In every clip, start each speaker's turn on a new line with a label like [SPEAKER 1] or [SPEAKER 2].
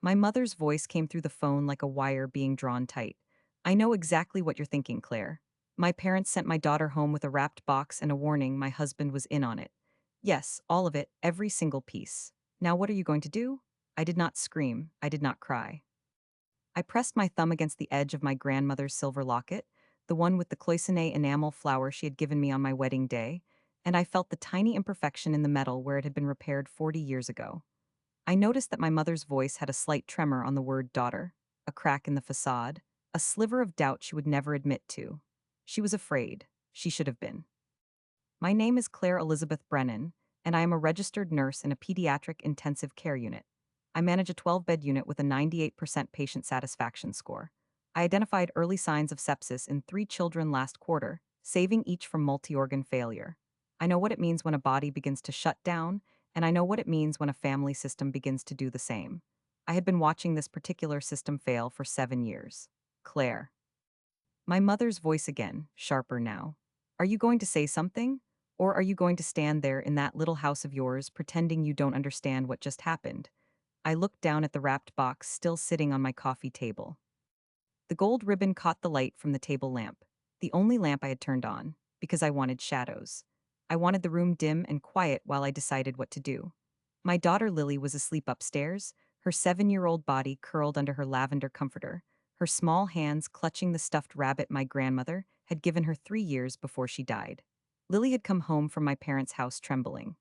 [SPEAKER 1] My mother's voice came through the phone like a wire being drawn tight. I know exactly what you're thinking, Claire. My parents sent my daughter home with a wrapped box and a warning my husband was in on it. Yes, all of it, every single piece. Now what are you going to do? I did not scream. I did not cry. I pressed my thumb against the edge of my grandmother's silver locket, the one with the cloisonne enamel flower she had given me on my wedding day, and I felt the tiny imperfection in the metal where it had been repaired 40 years ago. I noticed that my mother's voice had a slight tremor on the word daughter, a crack in the facade, a sliver of doubt she would never admit to. She was afraid. She should have been. My name is Claire Elizabeth Brennan, and I am a registered nurse in a pediatric intensive care unit. I manage a 12-bed unit with a 98% patient satisfaction score. I identified early signs of sepsis in 3 children last quarter, saving each from multi-organ failure. I know what it means when a body begins to shut down, and I know what it means when a family system begins to do the same. I had been watching this particular system fail for 7 years. Claire. My mother's voice again, sharper now. Are you going to say something? Or are you going to stand there in that little house of yours pretending you don't understand what just happened? I looked down at the wrapped box still sitting on my coffee table. The gold ribbon caught the light from the table lamp, the only lamp I had turned on, because I wanted shadows. I wanted the room dim and quiet while I decided what to do. My daughter Lily was asleep upstairs, her 7-year-old body curled under her lavender comforter, her small hands clutching the stuffed rabbit my grandmother had given her 3 years before she died. Lily had come home from my parents' house trembling.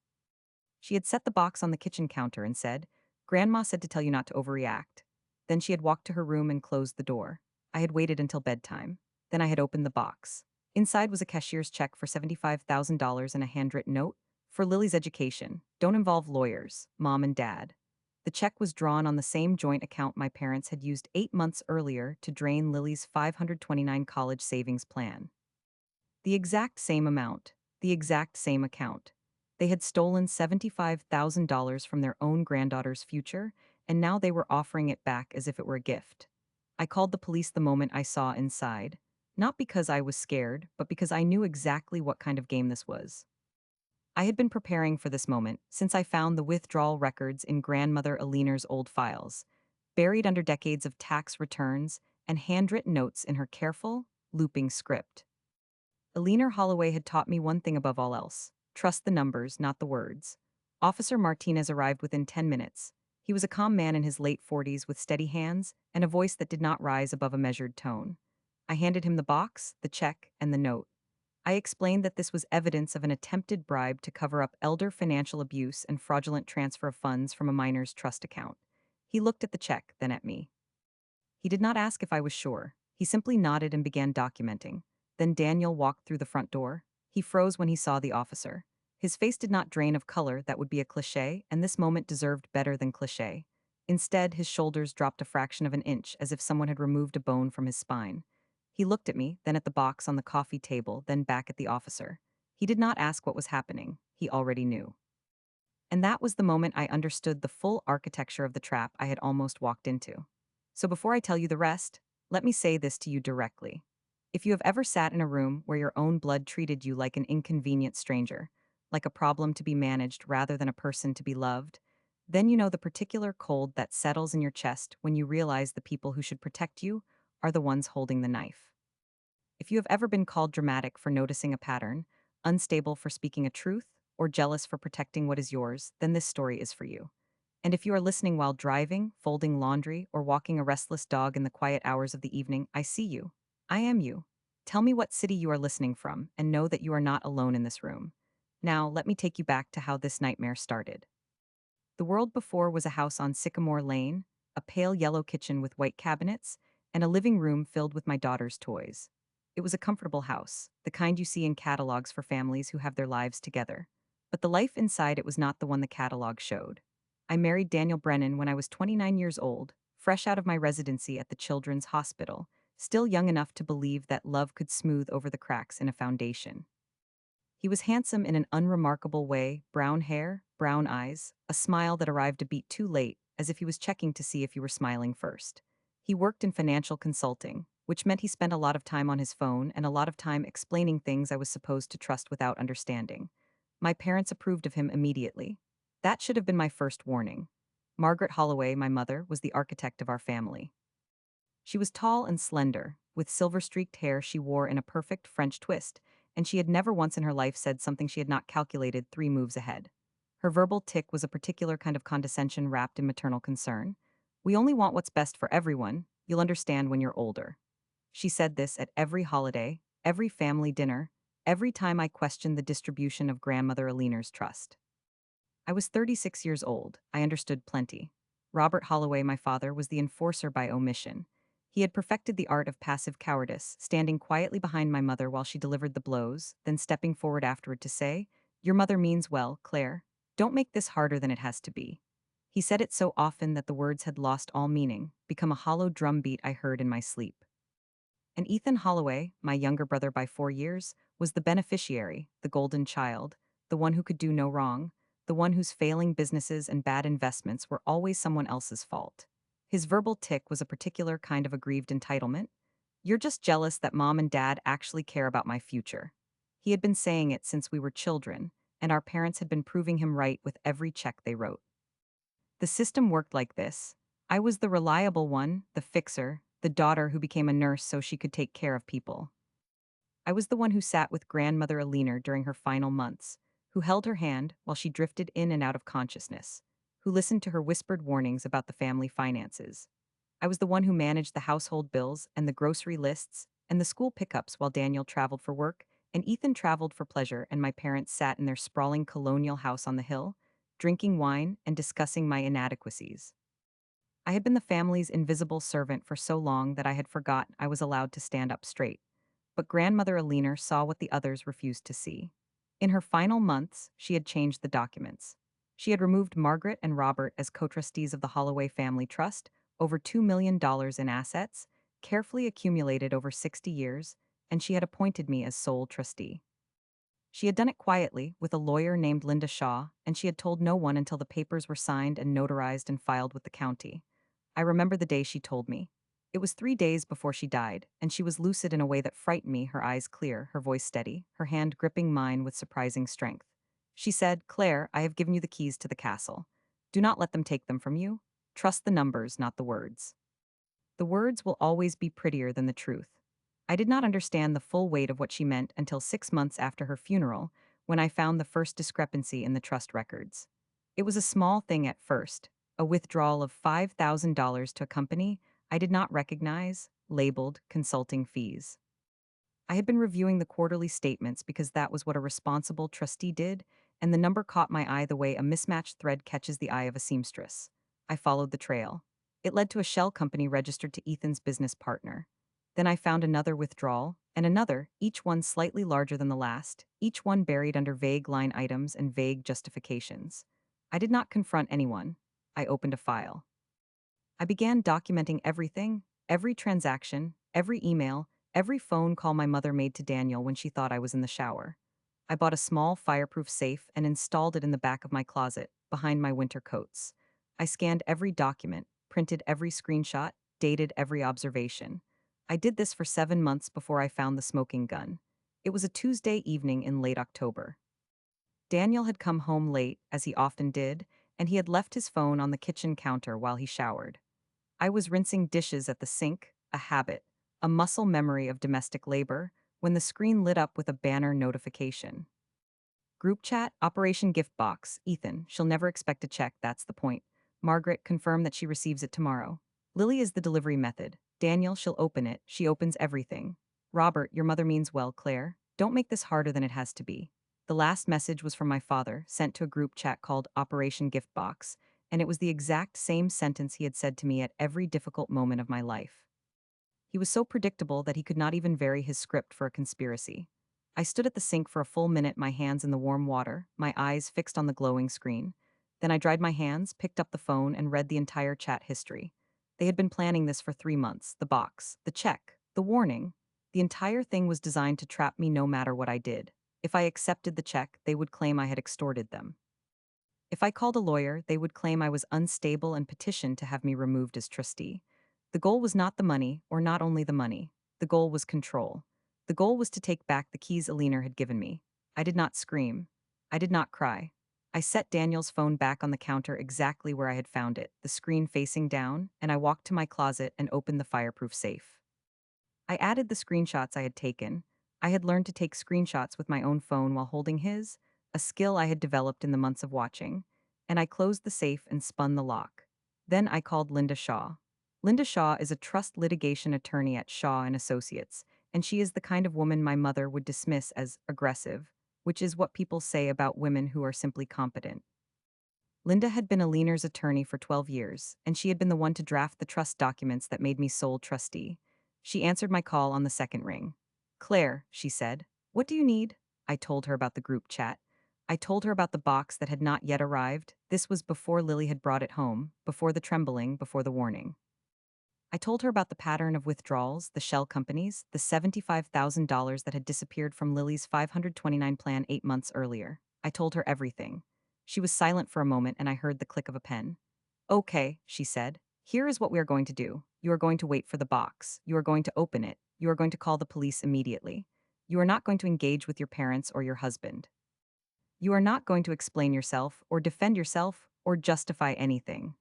[SPEAKER 1] She had set the box on the kitchen counter and said, "Grandma said to tell you not to overreact." Then she had walked to her room and closed the door. I had waited until bedtime. Then I had opened the box. Inside was a cashier's check for $75,000 and a handwritten note. For Lily's education, don't involve lawyers, mom and dad. The check was drawn on the same joint account my parents had used 8 months earlier to drain Lily's 529 college savings plan. The exact same amount, the exact same account. They had stolen $75,000 from their own granddaughter's future, and now they were offering it back as if it were a gift. I called the police the moment I saw inside, not because I was scared, but because I knew exactly what kind of game this was. I had been preparing for this moment since I found the withdrawal records in grandmother Alina's old files, buried under decades of tax returns and handwritten notes in her careful, looping script. Alina Holloway had taught me one thing above all else: trust the numbers, not the words. Officer Martinez arrived within 10 minutes. He was a calm man in his late 40s with steady hands and a voice that did not rise above a measured tone. I handed him the box, the check, and the note. I explained that this was evidence of an attempted bribe to cover up elder financial abuse and fraudulent transfer of funds from a minor's trust account. He looked at the check, then at me. He did not ask if I was sure. He simply nodded and began documenting. Then Daniel walked through the front door. He froze when he saw the officer. His face did not drain of color, that would be a cliché, and this moment deserved better than cliché. Instead, his shoulders dropped a fraction of an inch, as if someone had removed a bone from his spine. He looked at me, then at the box on the coffee table, then back at the officer. He did not ask what was happening. He already knew. And that was the moment I understood the full architecture of the trap I had almost walked into. So before I tell you the rest, let me say this to you directly. If you have ever sat in a room where your own blood treated you like an inconvenient stranger, like a problem to be managed rather than a person to be loved, then you know the particular cold that settles in your chest when you realize the people who should protect you are the ones holding the knife. If you have ever been called dramatic for noticing a pattern, unstable for speaking a truth, or jealous for protecting what is yours, then this story is for you. And if you are listening while driving, folding laundry, or walking a restless dog in the quiet hours of the evening, I see you. I am you. Tell me what city you are listening from, and know that you are not alone in this room. Now, let me take you back to how this nightmare started. The world before was a house on Sycamore Lane, a pale yellow kitchen with white cabinets, and a living room filled with my daughter's toys. It was a comfortable house, the kind you see in catalogs for families who have their lives together. But the life inside it was not the one the catalog showed. I married Daniel Brennan when I was 29 years old, fresh out of my residency at the Children's Hospital, still young enough to believe that love could smooth over the cracks in a foundation. He was handsome in an unremarkable way: brown hair, brown eyes, a smile that arrived a beat too late, as if he was checking to see if you were smiling first. He worked in financial consulting, which meant he spent a lot of time on his phone and a lot of time explaining things I was supposed to trust without understanding. My parents approved of him immediately. That should have been my first warning. Margaret Holloway, my mother, was the architect of our family. She was tall and slender, with silver-streaked hair she wore in a perfect French twist, and she had never once in her life said something she had not calculated 3 moves ahead. Her verbal tick was a particular kind of condescension wrapped in maternal concern. We only want what's best for everyone. You'll understand when you're older. She said this at every holiday, every family dinner, every time I questioned the distribution of grandmother Aliner's trust. I was 36 years old. I understood plenty. Robert Holloway, my father, was the enforcer by omission. He had perfected the art of passive cowardice, standing quietly behind my mother while she delivered the blows, then stepping forward afterward to say, "Your mother means well, Claire. Don't make this harder than it has to be." He said it so often that the words had lost all meaning, become a hollow drum beat I heard in my sleep. And Ethan Holloway, my younger brother by 4 years, was the beneficiary, the golden child, the one who could do no wrong, the one whose failing businesses and bad investments were always someone else's fault. His verbal tick was a particular kind of aggrieved entitlement. "You're just jealous that mom and dad actually care about my future." He had been saying it since we were children, and our parents had been proving him right with every check they wrote. The system worked like this. I was the reliable one, the fixer, the daughter who became a nurse so she could take care of people. I was the one who sat with grandmother Alina during her final months, who held her hand while she drifted in and out of consciousness, who listened to her whispered warnings about the family finances. I was the one who managed the household bills and the grocery lists and the school pickups while Daniel traveled for work and Ethan traveled for pleasure, and my parents sat in their sprawling colonial house on the hill, drinking wine and discussing my inadequacies. I had been the family's invisible servant for so long that I had forgotten I was allowed to stand up straight. But grandmother Alina saw what the others refused to see. In her final months, she had changed the documents. She had removed Margaret and Robert as co-trustees of the Holloway Family Trust, over $2 million in assets, carefully accumulated over 60 years, and she had appointed me as sole trustee. She had done it quietly, with a lawyer named Linda Shaw, and she had told no one until the papers were signed and notarized and filed with the county. I remember the day she told me. It was 3 days before she died, and she was lucid in a way that frightened me, her eyes clear, her voice steady, her hand gripping mine with surprising strength. She said, "Claire, I have given you the keys to the castle. Do not let them take them from you. Trust the numbers, not the words. The words will always be prettier than the truth." I did not understand the full weight of what she meant until 6 months after her funeral, when I found the first discrepancy in the trust records. It was a small thing at first, a withdrawal of $5,000 to a company I did not recognize, labeled consulting fees. I had been reviewing the quarterly statements because that was what a responsible trustee did, and the number caught my eye the way a mismatched thread catches the eye of a seamstress. I followed the trail. It led to a shell company registered to Ethan's business partner. Then I found another withdrawal, and another, each one slightly larger than the last, each one buried under vague line items and vague justifications. I did not confront anyone. I opened a file. I began documenting everything, every transaction, every email, every phone call my mother made to Daniel when she thought I was in the shower. I bought a small fireproof safe and installed it in the back of my closet, behind my winter coats. I scanned every document, printed every screenshot, dated every observation. I did this for 7 months before I found the smoking gun. It was a Tuesday evening in late October. Daniel had come home late, as he often did, and he had left his phone on the kitchen counter while he showered. I was rinsing dishes at the sink, a habit, a muscle memory of domestic labor, when the screen lit up with a banner notification. Group chat, Operation Gift Box, Ethan, she'll never expect a check, that's the point. Margaret, confirm that she receives it tomorrow. Lily is the delivery method. Daniel, she'll open it, she opens everything. Robert, your mother means well, Claire. Don't make this harder than it has to be. The last message was from my father, sent to a group chat called Operation Gift Box, and it was the exact same sentence he had said to me at every difficult moment of my life. He was so predictable that he could not even vary his script for a conspiracy. I stood at the sink for a full minute, my hands in the warm water, my eyes fixed on the glowing screen. Then I dried my hands, picked up the phone, and read the entire chat history. They had been planning this for 3 months, the box, the check, the warning. The entire thing was designed to trap me no matter what I did. If I accepted the check, they would claim I had extorted them. If I called a lawyer, they would claim I was unstable and petition to have me removed as trustee. The goal was not the money, or not only the money. The goal was control. The goal was to take back the keys Alina had given me. I did not scream. I did not cry. I set Daniel's phone back on the counter exactly where I had found it, the screen facing down, and I walked to my closet and opened the fireproof safe. I added the screenshots I had taken. I had learned to take screenshots with my own phone while holding his, a skill I had developed in the months of watching, and I closed the safe and spun the lock. Then I called Linda Shaw. Linda Shaw is a trust litigation attorney at Shaw and Associates, and she is the kind of woman my mother would dismiss as aggressive, which is what people say about women who are simply competent. Linda had been a Leaner's attorney for 12 years, and she had been the one to draft the trust documents that made me sole trustee. She answered my call on the second ring. Claire, she said, what do you need? I told her about the group chat. I told her about the box that had not yet arrived. This was before Lily had brought it home, before the trembling, before the warning. I told her about the pattern of withdrawals, the shell companies, the $75,000 that had disappeared from Lily's 529 plan 8 months earlier. I told her everything. She was silent for a moment and I heard the click of a pen. Okay, she said. Here is what we are going to do. You are going to wait for the box. You are going to open it. You are going to call the police immediately. You are not going to engage with your parents or your husband. You are not going to explain yourself or defend yourself or justify anything.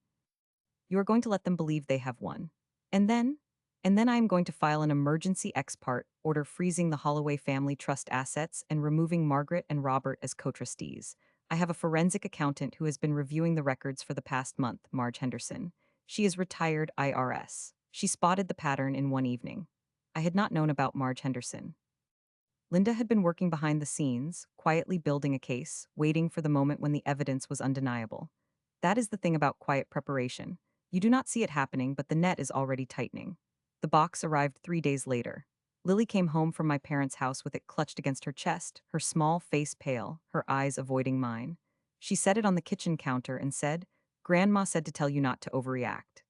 [SPEAKER 1] You are going to let them believe they have won. And then, I am going to file an emergency ex parte order freezing the Holloway family trust assets and removing Margaret and Robert as co-trustees. I have a forensic accountant who has been reviewing the records for the past month, Marge Henderson. She is retired IRS. She spotted the pattern in one evening. I had not known about Marge Henderson. Linda had been working behind the scenes, quietly building a case, waiting for the moment when the evidence was undeniable. That is the thing about quiet preparation. You do not see it happening, but the net is already tightening. The box arrived 3 days later. Lily came home from my parents' house with it clutched against her chest, her small face pale, her eyes avoiding mine. She set it on the kitchen counter and said, Grandma said to tell you not to overreact.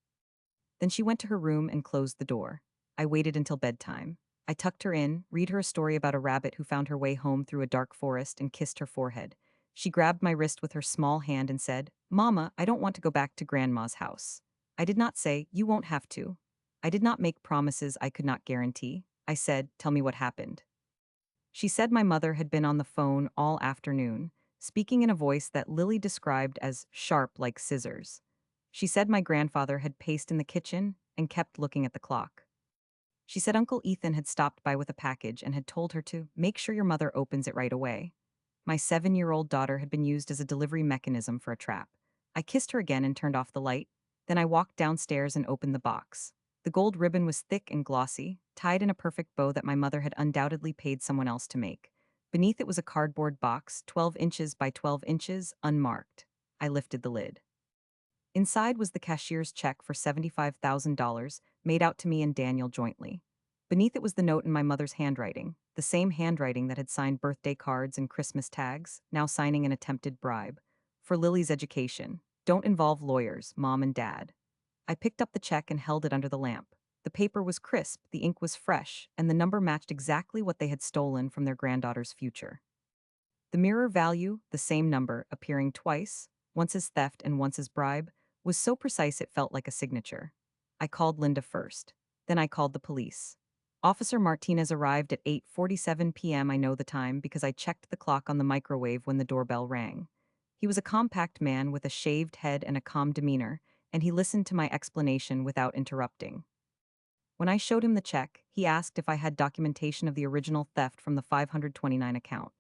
[SPEAKER 1] Then she went to her room and closed the door. I waited until bedtime. I tucked her in, read her a story about a rabbit who found her way home through a dark forest and kissed her forehead. She grabbed my wrist with her small hand and said, Mama, I don't want to go back to Grandma's house. I did not say, you won't have to. I did not make promises I could not guarantee. I said, tell me what happened. She said my mother had been on the phone all afternoon, speaking in a voice that Lily described as sharp like scissors. She said my grandfather had paced in the kitchen and kept looking at the clock. She said Uncle Ethan had stopped by with a package and had told her to make sure your mother opens it right away. My 7-year-old daughter had been used as a delivery mechanism for a trap. I kissed her again and turned off the light. Then I walked downstairs and opened the box. The gold ribbon was thick and glossy, tied in a perfect bow that my mother had undoubtedly paid someone else to make. Beneath it was a cardboard box, 12 inches by 12 inches, unmarked. I lifted the lid. Inside was the cashier's check for $75,000, made out to me and Daniel jointly. Beneath it was the note in my mother's handwriting, the same handwriting that had signed birthday cards and Christmas tags, now signing an attempted bribe. For Lily's education. Don't involve lawyers, Mom and Dad. I picked up the check and held it under the lamp. The paper was crisp, the ink was fresh, and the number matched exactly what they had stolen from their granddaughter's future. The mirror value, the same number, appearing twice, once as theft and once as bribe, was so precise it felt like a signature. I called Linda first. Then I called the police. Officer Martinez arrived at 8:47 p.m. I know the time because I checked the clock on the microwave when the doorbell rang. He was a compact man with a shaved head and a calm demeanor, and he listened to my explanation without interrupting. When I showed him the check, he asked if I had documentation of the original theft from the 529 account.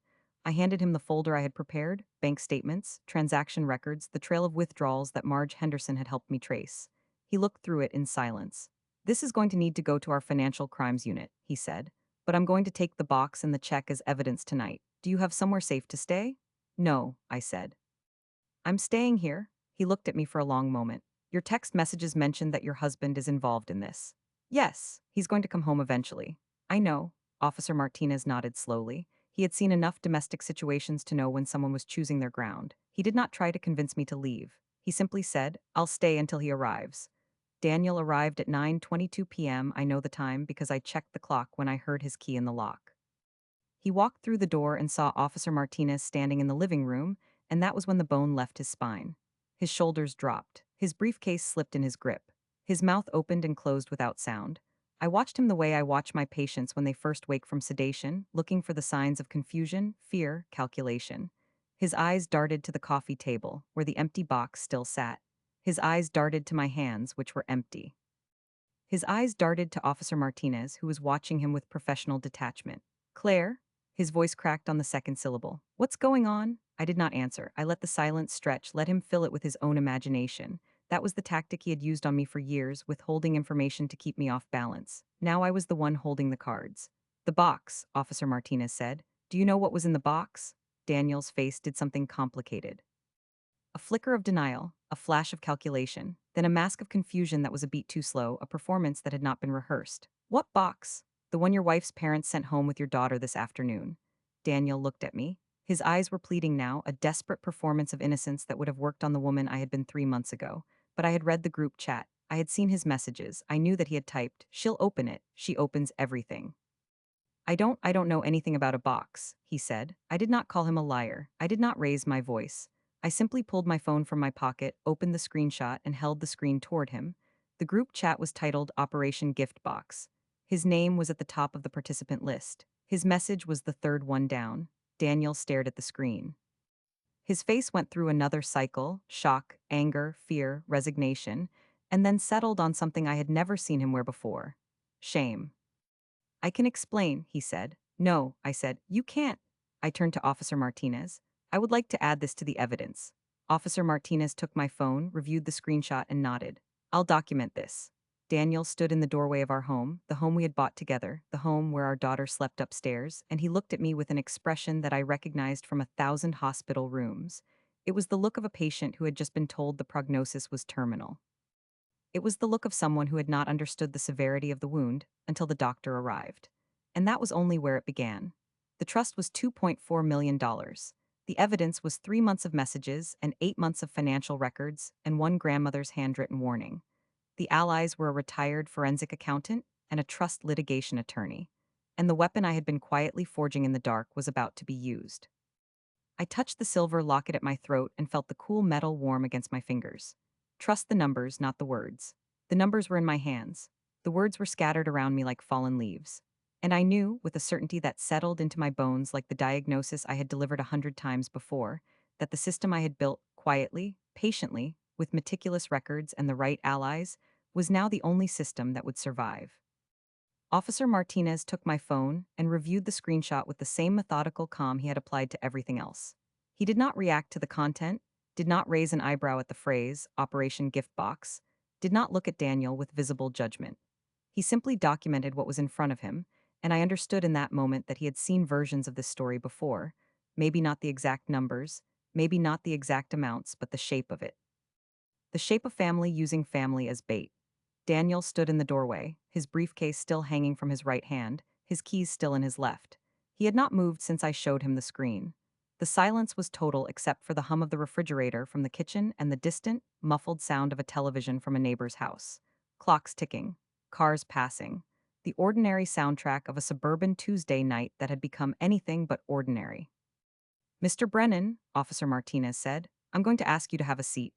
[SPEAKER 1] I handed him the folder I had prepared, bank statements, transaction records, the trail of withdrawals that Marge Henderson had helped me trace. He looked through it in silence. This is going to need to go to our financial crimes unit, he said. But I'm going to take the box and the check as evidence tonight. Do you have somewhere safe to stay? No, I said. I'm staying here. He looked at me for a long moment. Your text messages mentioned that your husband is involved in this. Yes, he's going to come home eventually. I know. Officer Martinez nodded slowly. He had seen enough domestic situations to know when someone was choosing their ground. He did not try to convince me to leave. He simply said, I'll stay until he arrives. Daniel arrived at 9:22 p.m. I know the time because I checked the clock when I heard his key in the lock. He walked through the door and saw Officer Martinez standing in the living room, and that was when the bone left his spine. His shoulders dropped. His briefcase slipped in his grip. His mouth opened and closed without sound. I watched him the way I watch my patients when they first wake from sedation, looking for the signs of confusion, fear, calculation. His eyes darted to the coffee table, where the empty box still sat. His eyes darted to my hands, which were empty. His eyes darted to Officer Martinez, who was watching him with professional detachment. Claire? His voice cracked on the second syllable. What's going on? I did not answer. I let the silence stretch, let him fill it with his own imagination. That was the tactic he had used on me for years, withholding information to keep me off balance. Now I was the one holding the cards. The box, Officer Martinez said. Do you know what was in the box? Daniel's face did something complicated. A flicker of denial, a flash of calculation, then a mask of confusion that was a beat too slow, a performance that had not been rehearsed. What box? The one your wife's parents sent home with your daughter this afternoon. Daniel looked at me. His eyes were pleading now, a desperate performance of innocence that would have worked on the woman I had been 3 months ago. But I had read the group chat. I had seen his messages. I knew that he had typed, "She'll open it. She opens everything." I don't know anything about a box, he said. I did not call him a liar. I did not raise my voice. I simply pulled my phone from my pocket, opened the screenshot, and held the screen toward him. The group chat was titled Operation Gift Box. His name was at the top of the participant list. His message was the third one down. Daniel stared at the screen. His face went through another cycle: shock, anger, fear, resignation, and then settled on something I had never seen him wear before: shame. I can explain, he said. No, I said. You can't. I turned to Officer Martinez. I would like to add this to the evidence. Officer Martinez took my phone, reviewed the screenshot, and nodded. I'll document this. Daniel stood in the doorway of our home, the home we had bought together, the home where our daughter slept upstairs, and he looked at me with an expression that I recognized from 1,000 hospital rooms. It was the look of a patient who had just been told the prognosis was terminal. It was the look of someone who had not understood the severity of the wound until the doctor arrived. And that was only where it began. The trust was $2.4 million. The evidence was 3 months of messages and 8 months of financial records and one grandmother's handwritten warning. The allies were a retired forensic accountant and a trust litigation attorney. And the weapon I had been quietly forging in the dark was about to be used. I touched the silver locket at my throat and felt the cool metal warm against my fingers. Trust the numbers, not the words. The numbers were in my hands. The words were scattered around me like fallen leaves. And I knew, with a certainty that settled into my bones like the diagnosis I had delivered 100 times before, that the system I had built quietly, patiently, with meticulous records and the right allies, was now the only system that would survive. Officer Martinez took my phone and reviewed the screenshot with the same methodical calm he had applied to everything else. He did not react to the content, did not raise an eyebrow at the phrase, Operation Gift Box, did not look at Daniel with visible judgment. He simply documented what was in front of him, and I understood in that moment that he had seen versions of this story before, maybe not the exact numbers, maybe not the exact amounts, but the shape of it. The shape of family using family as bait. Daniel stood in the doorway, his briefcase still hanging from his right hand, his keys still in his left. He had not moved since I showed him the screen. The silence was total except for the hum of the refrigerator from the kitchen and the distant, muffled sound of a television from a neighbor's house. Clocks ticking, cars passing. The ordinary soundtrack of a suburban Tuesday night that had become anything but ordinary. Mr. Brennan, Officer Martinez said, I'm going to ask you to have a seat.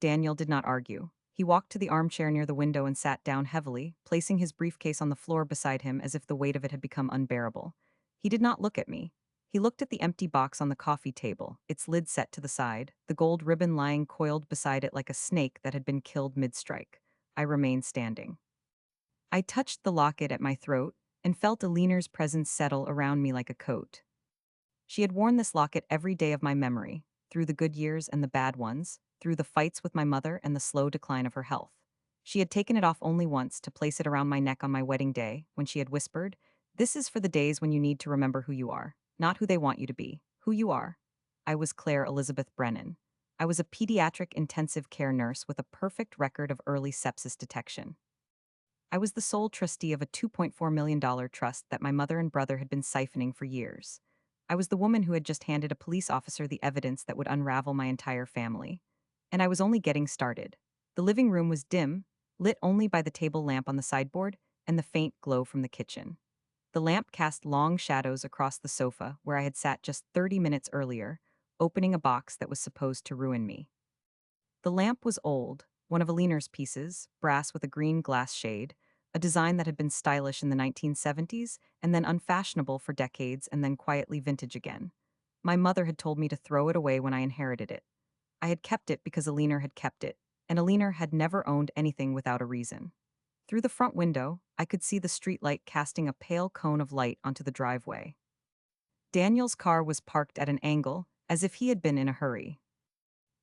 [SPEAKER 1] Daniel did not argue. He walked to the armchair near the window and sat down heavily, placing his briefcase on the floor beside him as if the weight of it had become unbearable. He did not look at me. He looked at the empty box on the coffee table, its lid set to the side, the gold ribbon lying coiled beside it like a snake that had been killed mid-strike. I remained standing. I touched the locket at my throat and felt Aliner's presence settle around me like a coat. She had worn this locket every day of my memory, through the good years and the bad ones, through the fights with my mother and the slow decline of her health. She had taken it off only once to place it around my neck on my wedding day, when she had whispered, "This is for the days when you need to remember who you are, not who they want you to be, who you are." I was Claire Elizabeth Brennan. I was a pediatric intensive care nurse with a perfect record of early sepsis detection. I was the sole trustee of a $2.4 million trust that my mother and brother had been siphoning for years. I was the woman who had just handed a police officer the evidence that would unravel my entire family. And I was only getting started. The living room was dim, lit only by the table lamp on the sideboard and the faint glow from the kitchen. The lamp cast long shadows across the sofa where I had sat just 30 minutes earlier, opening a box that was supposed to ruin me. The lamp was old, one of Aliner's pieces, brass with a green glass shade, a design that had been stylish in the 1970s and then unfashionable for decades and then quietly vintage again. My mother had told me to throw it away when I inherited it. I had kept it because Alina had kept it, and Alina had never owned anything without a reason. Through the front window, I could see the streetlight casting a pale cone of light onto the driveway. Daniel's car was parked at an angle, as if he had been in a hurry.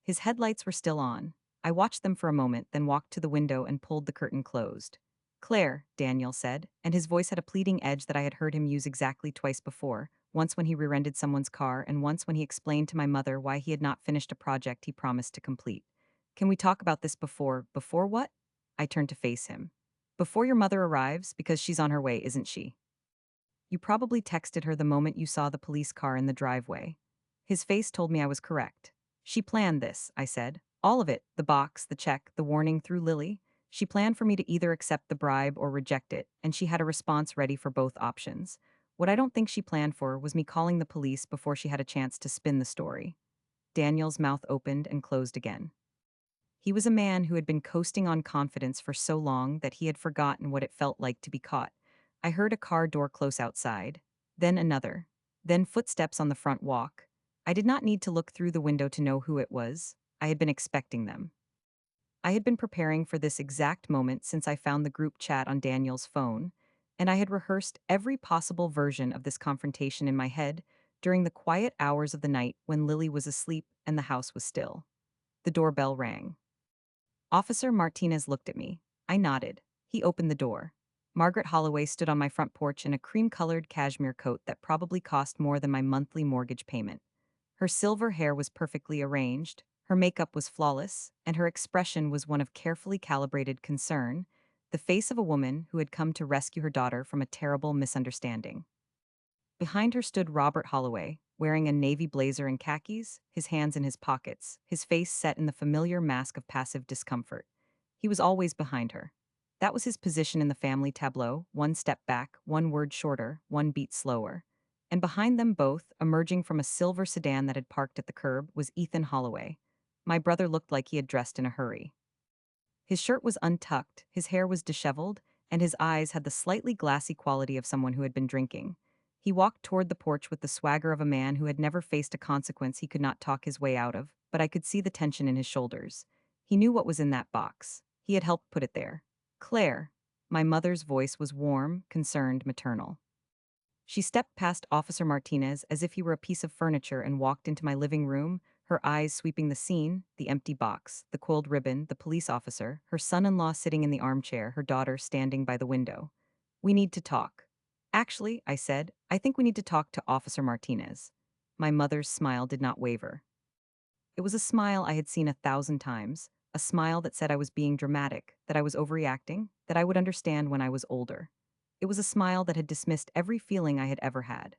[SPEAKER 1] His headlights were still on. I watched them for a moment, then walked to the window and pulled the curtain closed. Claire, Daniel said, and his voice had a pleading edge that I had heard him use exactly twice before, once when he rear-ended someone's car and once when he explained to my mother why he had not finished a project he promised to complete. Can we talk about this before what? I turned to face him. Before your mother arrives, because she's on her way, isn't she? You probably texted her the moment you saw the police car in the driveway. His face told me I was correct. She planned this, I said. All of it, the box, the check, the warning through Lily. She planned for me to either accept the bribe or reject it, and she had a response ready for both options. What I don't think she planned for was me calling the police before she had a chance to spin the story. Daniel's mouth opened and closed again. He was a man who had been coasting on confidence for so long that he had forgotten what it felt like to be caught. I heard a car door close outside, then another, then footsteps on the front walk. I did not need to look through the window to know who it was. I had been expecting them. I had been preparing for this exact moment since I found the group chat on Daniel's phone, and I had rehearsed every possible version of this confrontation in my head during the quiet hours of the night when Lily was asleep and the house was still. The doorbell rang. Officer Martinez looked at me. I nodded. He opened the door. Margaret Holloway stood on my front porch in a cream-colored cashmere coat that probably cost more than my monthly mortgage payment. Her silver hair was perfectly arranged, her makeup was flawless, and her expression was one of carefully calibrated concern, the face of a woman who had come to rescue her daughter from a terrible misunderstanding. Behind her stood Robert Holloway, wearing a navy blazer and khakis, his hands in his pockets, his face set in the familiar mask of passive discomfort. He was always behind her. That was his position in the family tableau, one step back, one word shorter, one beat slower. And behind them both, emerging from a silver sedan that had parked at the curb, was Ethan Holloway. My brother looked like he had dressed in a hurry. His shirt was untucked, his hair was disheveled, and his eyes had the slightly glassy quality of someone who had been drinking. He walked toward the porch with the swagger of a man who had never faced a consequence he could not talk his way out of, but I could see the tension in his shoulders. He knew what was in that box. He had helped put it there. Claire. My mother's voice was warm, concerned, maternal. She stepped past Officer Martinez as if he were a piece of furniture and walked into my living room, her eyes sweeping the scene, the empty box, the coiled ribbon, the police officer, her son-in-law sitting in the armchair, her daughter standing by the window. We need to talk. Actually, I said, I think we need to talk to Officer Martinez. My mother's smile did not waver. It was a smile I had seen 1,000 times, a smile that said I was being dramatic, that I was overreacting, that I would understand when I was older. It was a smile that had dismissed every feeling I had ever had.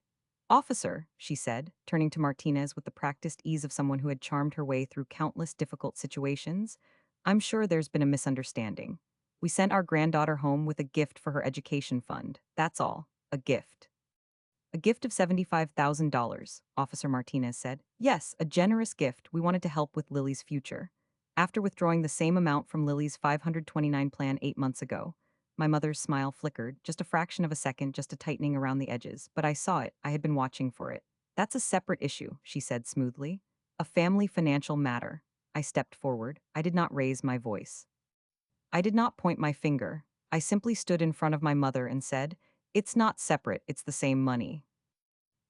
[SPEAKER 1] Officer, she said, turning to Martinez with the practiced ease of someone who had charmed her way through countless difficult situations, I'm sure there's been a misunderstanding. We sent our granddaughter home with a gift for her education fund. That's all. A gift. A gift of $75,000, Officer Martinez said. Yes, a generous gift. We wanted to help with Lily's future. After withdrawing the same amount from Lily's 529 plan 8 months ago, my mother's smile flickered, just a fraction of a second, just a tightening around the edges, but I saw it. I had been watching for it. That's a separate issue, she said smoothly. A family financial matter. I stepped forward. I did not raise my voice. I did not point my finger. I simply stood in front of my mother and said, it's not separate, it's the same money.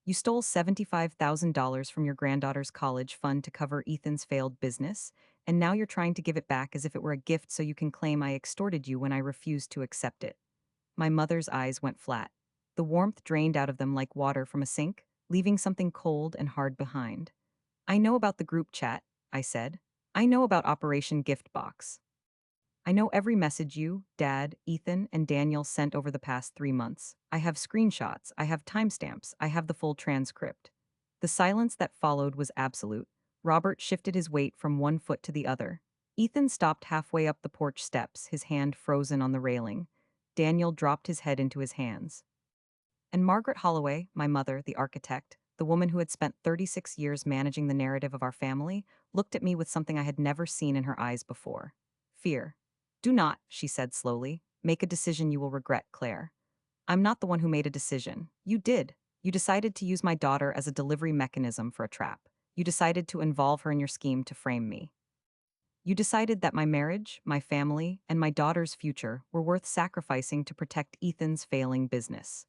[SPEAKER 1] You stole $75,000 from your granddaughter's college fund to cover Ethan's failed business, and now you're trying to give it back as if it were a gift so you can claim I extorted you when I refused to accept it. My mother's eyes went flat. The warmth drained out of them like water from a sink, leaving something cold and hard behind. I know about the group chat, I said. I know about Operation Gift Box. I know every message you, Dad, Ethan, and Daniel sent over the past 3 months. I have screenshots, I have timestamps, I have the full transcript. The silence that followed was absolute. Robert shifted his weight from one foot to the other. Ethan stopped halfway up the porch steps, his hand frozen on the railing. Daniel dropped his head into his hands. And Margaret Holloway, my mother, the architect, the woman who had spent 36 years managing the narrative of our family, looked at me with something I had never seen in her eyes before. Fear. Do not, she said slowly, make a decision you will regret, Claire. I'm not the one who made a decision. You did. You decided to use my daughter as a delivery mechanism for a trap. You decided to involve her in your scheme to frame me. You decided that my marriage, my family, and my daughter's future were worth sacrificing to protect Ethan's failing business.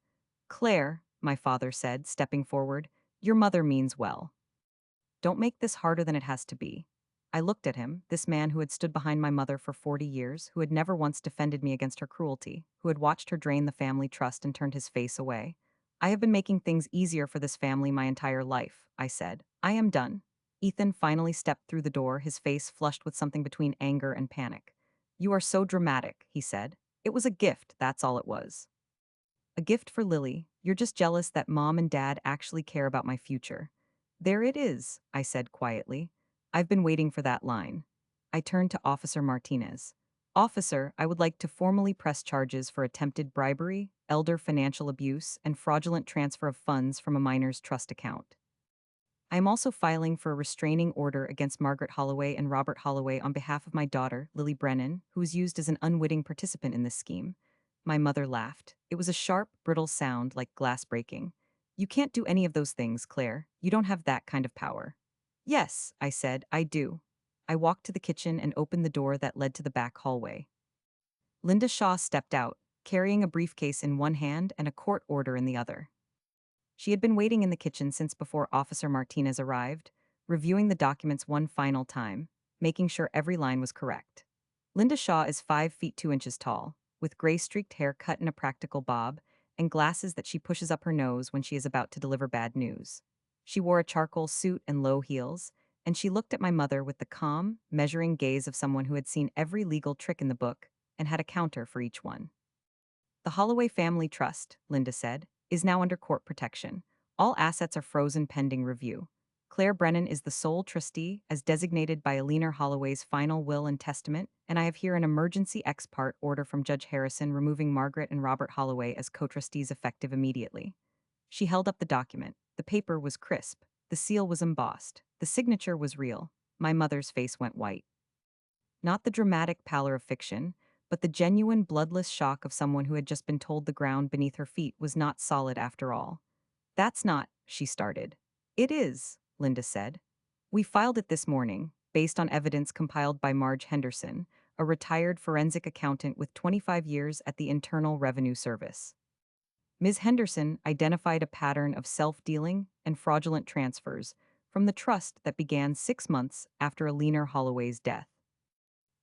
[SPEAKER 1] Claire, my father said, stepping forward, your mother means well. Don't make this harder than it has to be. I looked at him, this man who had stood behind my mother for 40 years, who had never once defended me against her cruelty, who had watched her drain the family trust and turned his face away. I have been making things easier for this family my entire life, I said. I am done. Ethan finally stepped through the door, his face flushed with something between anger and panic. You are so dramatic, he said. It was a gift, that's all it was. A gift for Lily. You're just jealous that mom and dad actually care about my future. There it is, I said quietly. I've been waiting for that line. I turned to Officer Martinez. Officer, I would like to formally press charges for attempted bribery, elder financial abuse, and fraudulent transfer of funds from a minor's trust account. I am also filing for a restraining order against Margaret Holloway and Robert Holloway on behalf of my daughter, Lily Brennan, who was used as an unwitting participant in this scheme. My mother laughed. It was a sharp, brittle sound like glass breaking. You can't do any of those things, Claire. You don't have that kind of power. Yes, I said, I do. I walked to the kitchen and opened the door that led to the back hallway. Linda Shaw stepped out, carrying a briefcase in one hand and a court order in the other. She had been waiting in the kitchen since before Officer Martinez arrived, reviewing the documents one final time, making sure every line was correct. Linda Shaw is 5 feet 2 inches tall, with gray-streaked hair cut in a practical bob, and glasses that she pushes up her nose when she is about to deliver bad news. She wore a charcoal suit and low heels, and she looked at my mother with the calm, measuring gaze of someone who had seen every legal trick in the book and had a counter for each one. The Holloway Family Trust, Linda said, is now under court protection. All assets are frozen pending review. Claire Brennan is the sole trustee, as designated by Eleanor Holloway's final will and testament, and I have here an emergency ex parte order from Judge Harrison removing Margaret and Robert Holloway as co-trustees effective immediately. She held up the document. The paper was crisp. The seal was embossed. The signature was real. My mother's face went white. Not the dramatic pallor of fiction, but the genuine bloodless shock of someone who had just been told the ground beneath her feet was not solid after all. That's not, she started. It is, Linda said. We filed it this morning, based on evidence compiled by Marge Henderson, a retired forensic accountant with 25 years at the Internal Revenue Service. Ms. Henderson identified a pattern of self-dealing and fraudulent transfers from the trust that began 6 months after Eleanor Holloway's death.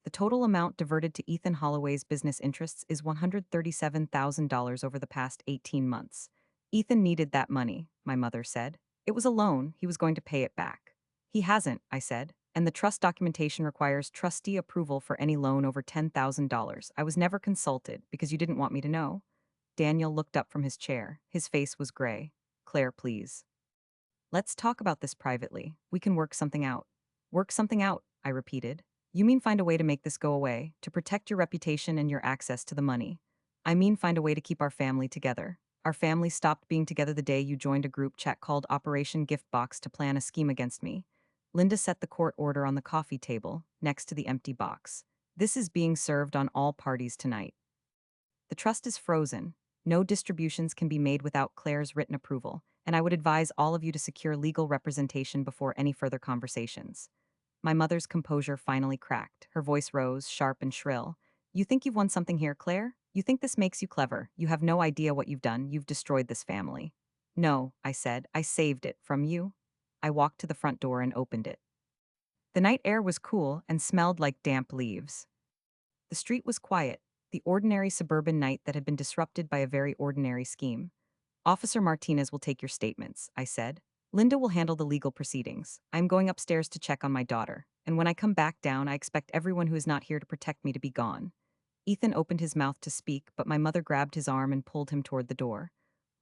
[SPEAKER 1] The total amount diverted to Ethan Holloway's business interests is $137,000 over the past 18 months. Ethan needed that money, my mother said. It was a loan, he was going to pay it back. He hasn't, I said, and the trust documentation requires trustee approval for any loan over $10,000. I was never consulted because you didn't want me to know. Daniel looked up from his chair. His face was gray. Claire, please. Let's talk about this privately. We can work something out. Work something out, I repeated. You mean find a way to make this go away, to protect your reputation and your access to the money. I mean find a way to keep our family together. Our family stopped being together the day you joined a group chat called Operation Gift Box to plan a scheme against me. Linda set the court order on the coffee table, next to the empty box. This is being served on all parties tonight. The trust is frozen. No distributions can be made without Claire's written approval, and I would advise all of you to secure legal representation before any further conversations. My mother's composure finally cracked. Her voice rose, sharp and shrill. You think you've won something here, Claire? You think this makes you clever? You have no idea what you've done. You've destroyed this family. No, I said. I saved it from you. I walked to the front door and opened it. The night air was cool and smelled like damp leaves. The street was quiet, the ordinary suburban night that had been disrupted by a very ordinary scheme. Officer Martinez will take your statements, I said. Linda will handle the legal proceedings. I am going upstairs to check on my daughter, and when I come back down, I expect everyone who is not here to protect me to be gone. Ethan opened his mouth to speak, but my mother grabbed his arm and pulled him toward the door.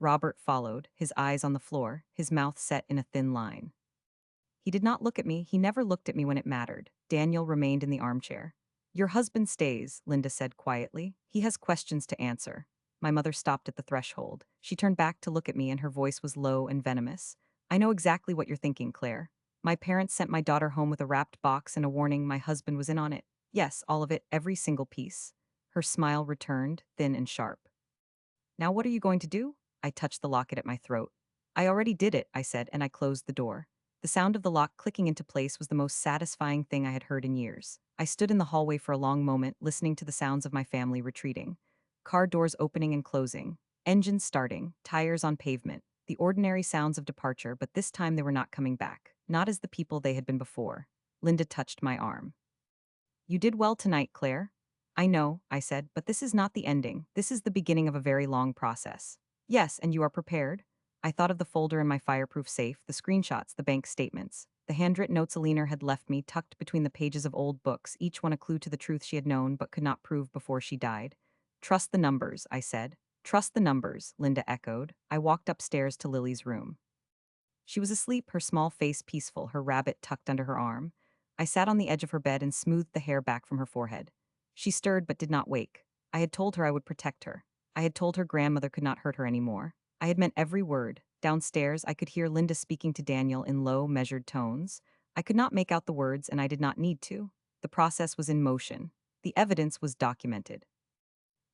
[SPEAKER 1] Robert followed, his eyes on the floor, his mouth set in a thin line. He did not look at me, he never looked at me when it mattered. Daniel remained in the armchair. Your husband stays, Linda said quietly. He has questions to answer. My mother stopped at the threshold. She turned back to look at me and her voice was low and venomous. I know exactly what you're thinking, Claire. My parents sent my daughter home with a wrapped box and a warning my husband was in on it. Yes, all of it, every single piece. Her smile returned, thin and sharp. Now what are you going to do? I touched the locket at my throat. I already did it, I said, and I closed the door. The sound of the lock clicking into place was the most satisfying thing I had heard in years. I stood in the hallway for a long moment, listening to the sounds of my family retreating. Car doors opening and closing, engines starting, tires on pavement, the ordinary sounds of departure, but this time they were not coming back, not as the people they had been before. Linda touched my arm. You did well tonight, Claire. I know, I said, but this is not the ending. This is the beginning of a very long process. Yes, and you are prepared? I thought of the folder in my fireproof safe, the screenshots, the bank statements, the handwritten notes Alina had left me tucked between the pages of old books, each one a clue to the truth she had known but could not prove before she died. Trust the numbers, I said. Trust the numbers, Linda echoed. I walked upstairs to Lily's room. She was asleep, her small face peaceful, her rabbit tucked under her arm. I sat on the edge of her bed and smoothed the hair back from her forehead. She stirred but did not wake. I had told her I would protect her. I had told her grandmother could not hurt her anymore. I had meant every word. Downstairs, I could hear Linda speaking to Daniel in low, measured tones. I could not make out the words, and I did not need to. The process was in motion. The evidence was documented.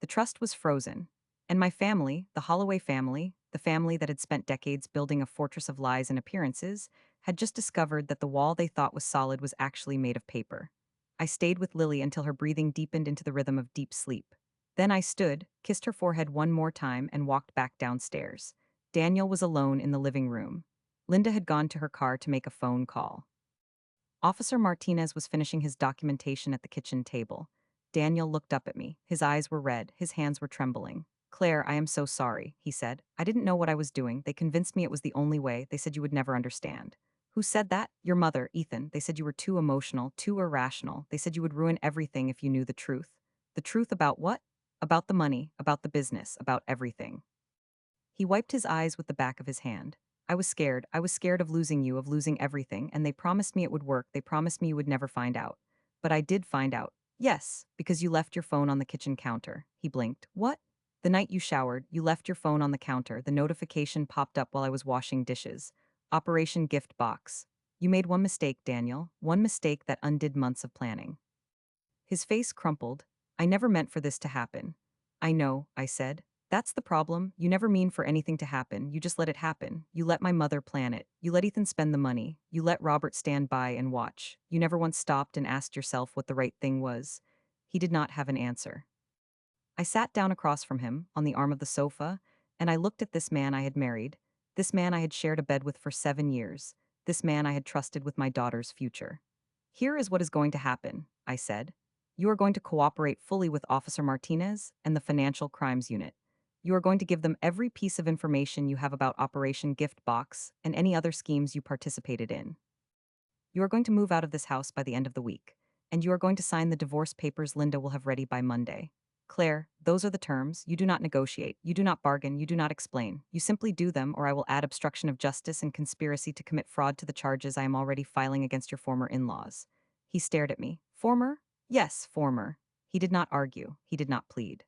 [SPEAKER 1] The trust was frozen. And my family, the Holloway family, the family that had spent decades building a fortress of lies and appearances, had just discovered that the wall they thought was solid was actually made of paper. I stayed with Lily until her breathing deepened into the rhythm of deep sleep. Then I stood, kissed her forehead one more time, and walked back downstairs. Daniel was alone in the living room. Linda had gone to her car to make a phone call. Officer Martinez was finishing his documentation at the kitchen table. Daniel looked up at me. His eyes were red, his hands were trembling. Claire, I am so sorry, he said. I didn't know what I was doing. They convinced me it was the only way. They said you would never understand. Who said that? Your mother, Ethan. They said you were too emotional, too irrational. They said you would ruin everything if you knew the truth. The truth about what? About the money, about the business, about everything. He wiped his eyes with the back of his hand. I was scared. I was scared of losing you, of losing everything, and they promised me it would work. They promised me you would never find out. But I did find out. Yes, because you left your phone on the kitchen counter. He blinked. What? The night you showered, you left your phone on the counter. The notification popped up while I was washing dishes. Operation Gift Box. You made one mistake, Daniel. One mistake that undid months of planning. His face crumpled. I never meant for this to happen. I know, I said. That's the problem. You never mean for anything to happen. You just let it happen. You let my mother plan it. You let Ethan spend the money. You let Robert stand by and watch. You never once stopped and asked yourself what the right thing was. He did not have an answer. I sat down across from him, on the arm of the sofa, and I looked at this man I had married, this man I had shared a bed with for 7 years, this man I had trusted with my daughter's future. Here is what is going to happen, I said. You are going to cooperate fully with Officer Martinez and the Financial Crimes Unit. You are going to give them every piece of information you have about Operation Gift Box and any other schemes you participated in. You are going to move out of this house by the end of the week, and you are going to sign the divorce papers Linda will have ready by Monday. Claire, those are the terms. You do not negotiate, you do not bargain, you do not explain. You simply do them, or I will add obstruction of justice and conspiracy to commit fraud to the charges I am already filing against your former in-laws. He stared at me. Former? Yes, former. He did not argue, he did not plead.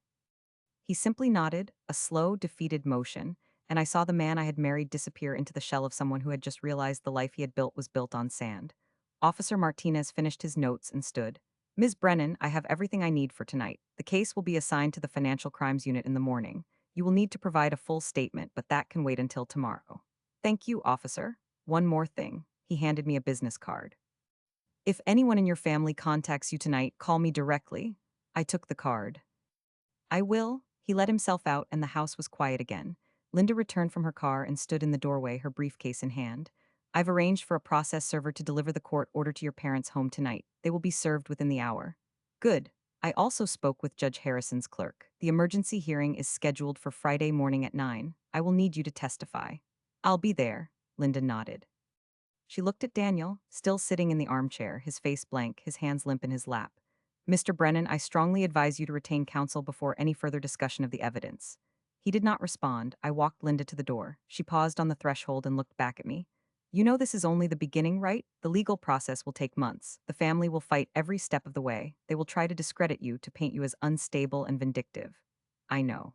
[SPEAKER 1] He simply nodded, a slow, defeated motion, and I saw the man I had married disappear into the shell of someone who had just realized the life he had built was built on sand. Officer Martinez finished his notes and stood. Ms. Brennan, I have everything I need for tonight. The case will be assigned to the Financial Crimes Unit in the morning. You will need to provide a full statement, but that can wait until tomorrow. Thank you, officer. One more thing. He handed me a business card. If anyone in your family contacts you tonight, call me directly. I took the card. I will. He let himself out, and the house was quiet again. Linda returned from her car and stood in the doorway, her briefcase in hand. I've arranged for a process server to deliver the court order to your parents' home tonight. They will be served within the hour. Good. I also spoke with Judge Harrison's clerk. The emergency hearing is scheduled for Friday morning at 9. I will need you to testify. I'll be there. Linda nodded. She looked at Daniel, still sitting in the armchair, his face blank, his hands limp in his lap. Mr. Brennan, I strongly advise you to retain counsel before any further discussion of the evidence. He did not respond. I walked Linda to the door. She paused on the threshold and looked back at me. You know this is only the beginning, right? The legal process will take months. The family will fight every step of the way. They will try to discredit you, to paint you as unstable and vindictive. I know.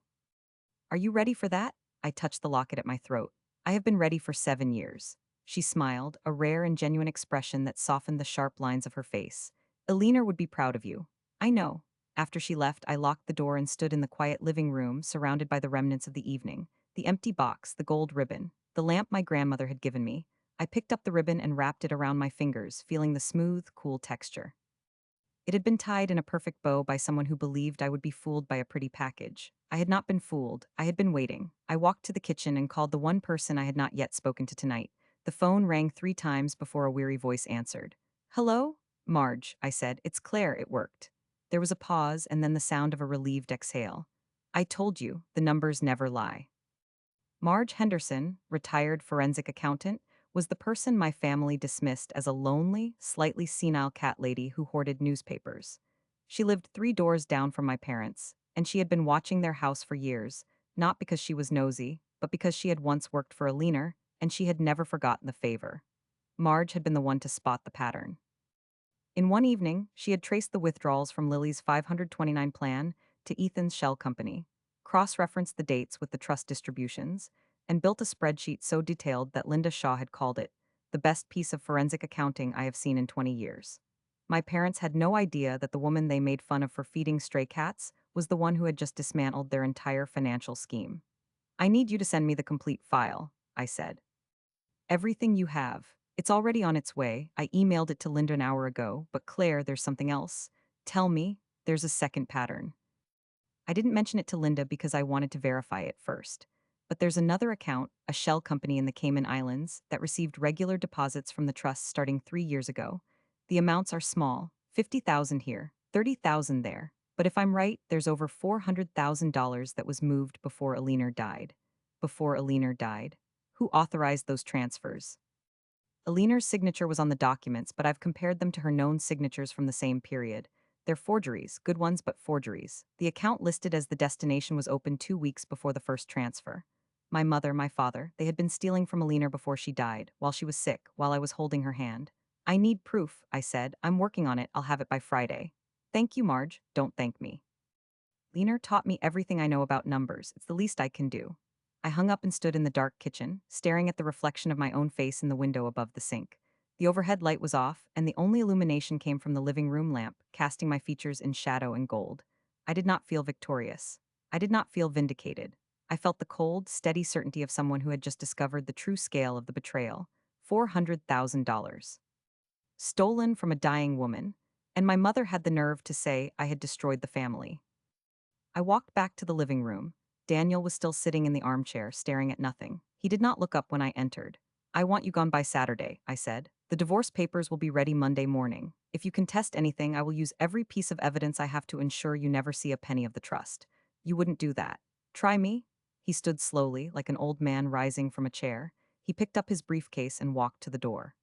[SPEAKER 1] Are you ready for that? I touched the locket at my throat. I have been ready for 7 years. She smiled, a rare and genuine expression that softened the sharp lines of her face. Alina would be proud of you. I know. After she left, I locked the door and stood in the quiet living room, surrounded by the remnants of the evening. The empty box, the gold ribbon. the lamp my grandmother had given me. I picked up the ribbon and wrapped it around my fingers, feeling the smooth, cool texture. It had been tied in a perfect bow by someone who believed I would be fooled by a pretty package. I had not been fooled. I had been waiting. I walked to the kitchen and called the one person I had not yet spoken to tonight. The phone rang 3 times before a weary voice answered. Hello? Marge, I said. It's Claire. It worked. There was a pause and then the sound of a relieved exhale. I told you, the numbers never lie. Marge Henderson, retired forensic accountant, was the person my family dismissed as a lonely, slightly senile cat lady who hoarded newspapers. She lived 3 doors down from my parents, and she had been watching their house for years, not because she was nosy, but because she had once worked for a leaner, and she had never forgotten the favor. Marge had been the one to spot the pattern. In one evening, she had traced the withdrawals from Lily's 529 plan to Ethan's shell company, cross-referenced the dates with the trust distributions, and built a spreadsheet so detailed that Linda Shaw had called it the best piece of forensic accounting I have seen in 20 years. My parents had no idea that the woman they made fun of for feeding stray cats was the one who had just dismantled their entire financial scheme. I need you to send me the complete file, I said. Everything you have. It's already on its way. I emailed it to Linda an hour ago, but Claire, there's something else. Tell me, there's a second pattern. I didn't mention it to Linda because I wanted to verify it first. But there's another account, a shell company in the Cayman Islands, that received regular deposits from the trust starting 3 years ago. The amounts are small, 50,000 here, 30,000 there. But if I'm right, there's over $400,000 that was moved before Alina died. Before Alina died? Who authorized those transfers? Alina's signature was on the documents, but I've compared them to her known signatures from the same period. They're forgeries, good ones, but forgeries. The account listed as the destination was opened 2 weeks before the first transfer. My mother, my father, they had been stealing from Alina before she died, while she was sick, while I was holding her hand. I need proof, I said. I'm working on it. I'll have it by Friday. Thank you, Marge. Don't thank me. Leaner taught me everything I know about numbers. It's the least I can do. I hung up and stood in the dark kitchen, staring at the reflection of my own face in the window above the sink. The overhead light was off, and the only illumination came from the living room lamp, casting my features in shadow and gold. I did not feel victorious. I did not feel vindicated. I felt the cold, steady certainty of someone who had just discovered the true scale of the betrayal. $400,000. Stolen from a dying woman, and my mother had the nerve to say I had destroyed the family. I walked back to the living room. Daniel was still sitting in the armchair, staring at nothing. He did not look up when I entered. I want you gone by Saturday, I said. The divorce papers will be ready Monday morning. If you contest anything, I will use every piece of evidence I have to ensure you never see a penny of the trust. You wouldn't do that. Try me? He stood slowly, like an old man rising from a chair. He picked up his briefcase and walked to the door.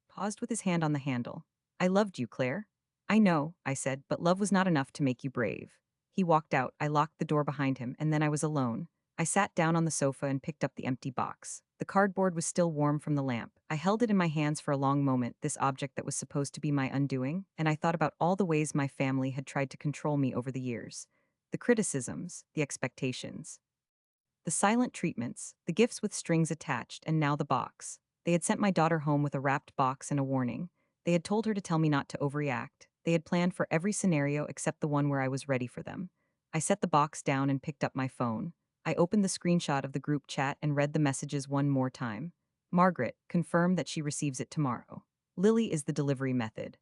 [SPEAKER 1] Paused with his hand on the handle. I loved you, Claire. I know, I said, but love was not enough to make you brave. He walked out, I locked the door behind him, and then I was alone. I sat down on the sofa and picked up the empty box. The cardboard was still warm from the lamp. I held it in my hands for a long moment, this object that was supposed to be my undoing, and I thought about all the ways my family had tried to control me over the years. The criticisms, the expectations. The silent treatments, the gifts with strings attached, and now the box. They had sent my daughter home with a wrapped box and a warning. They had told her to tell me not to overreact. They had planned for every scenario except the one where I was ready for them. I set the box down and picked up my phone. I opened the screenshot of the group chat and read the messages one more time. Margaret, confirmed that she receives it tomorrow. Lily is the delivery method.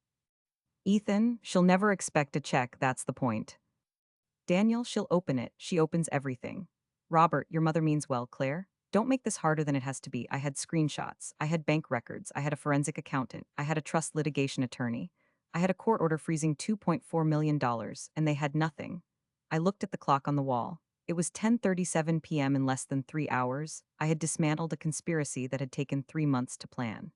[SPEAKER 1] Ethan, she'll never expect a check, that's the point. Daniel, she'll open it. She opens everything. Robert, your mother means well, Claire. Don't make this harder than it has to be. I had screenshots. I had bank records. I had a forensic accountant. I had a trust litigation attorney. I had a court order freezing $2.4 million, and they had nothing. I looked at the clock on the wall. It was 10:37 p.m. in less than 3 hours. I had dismantled a conspiracy that had taken 3 months to plan.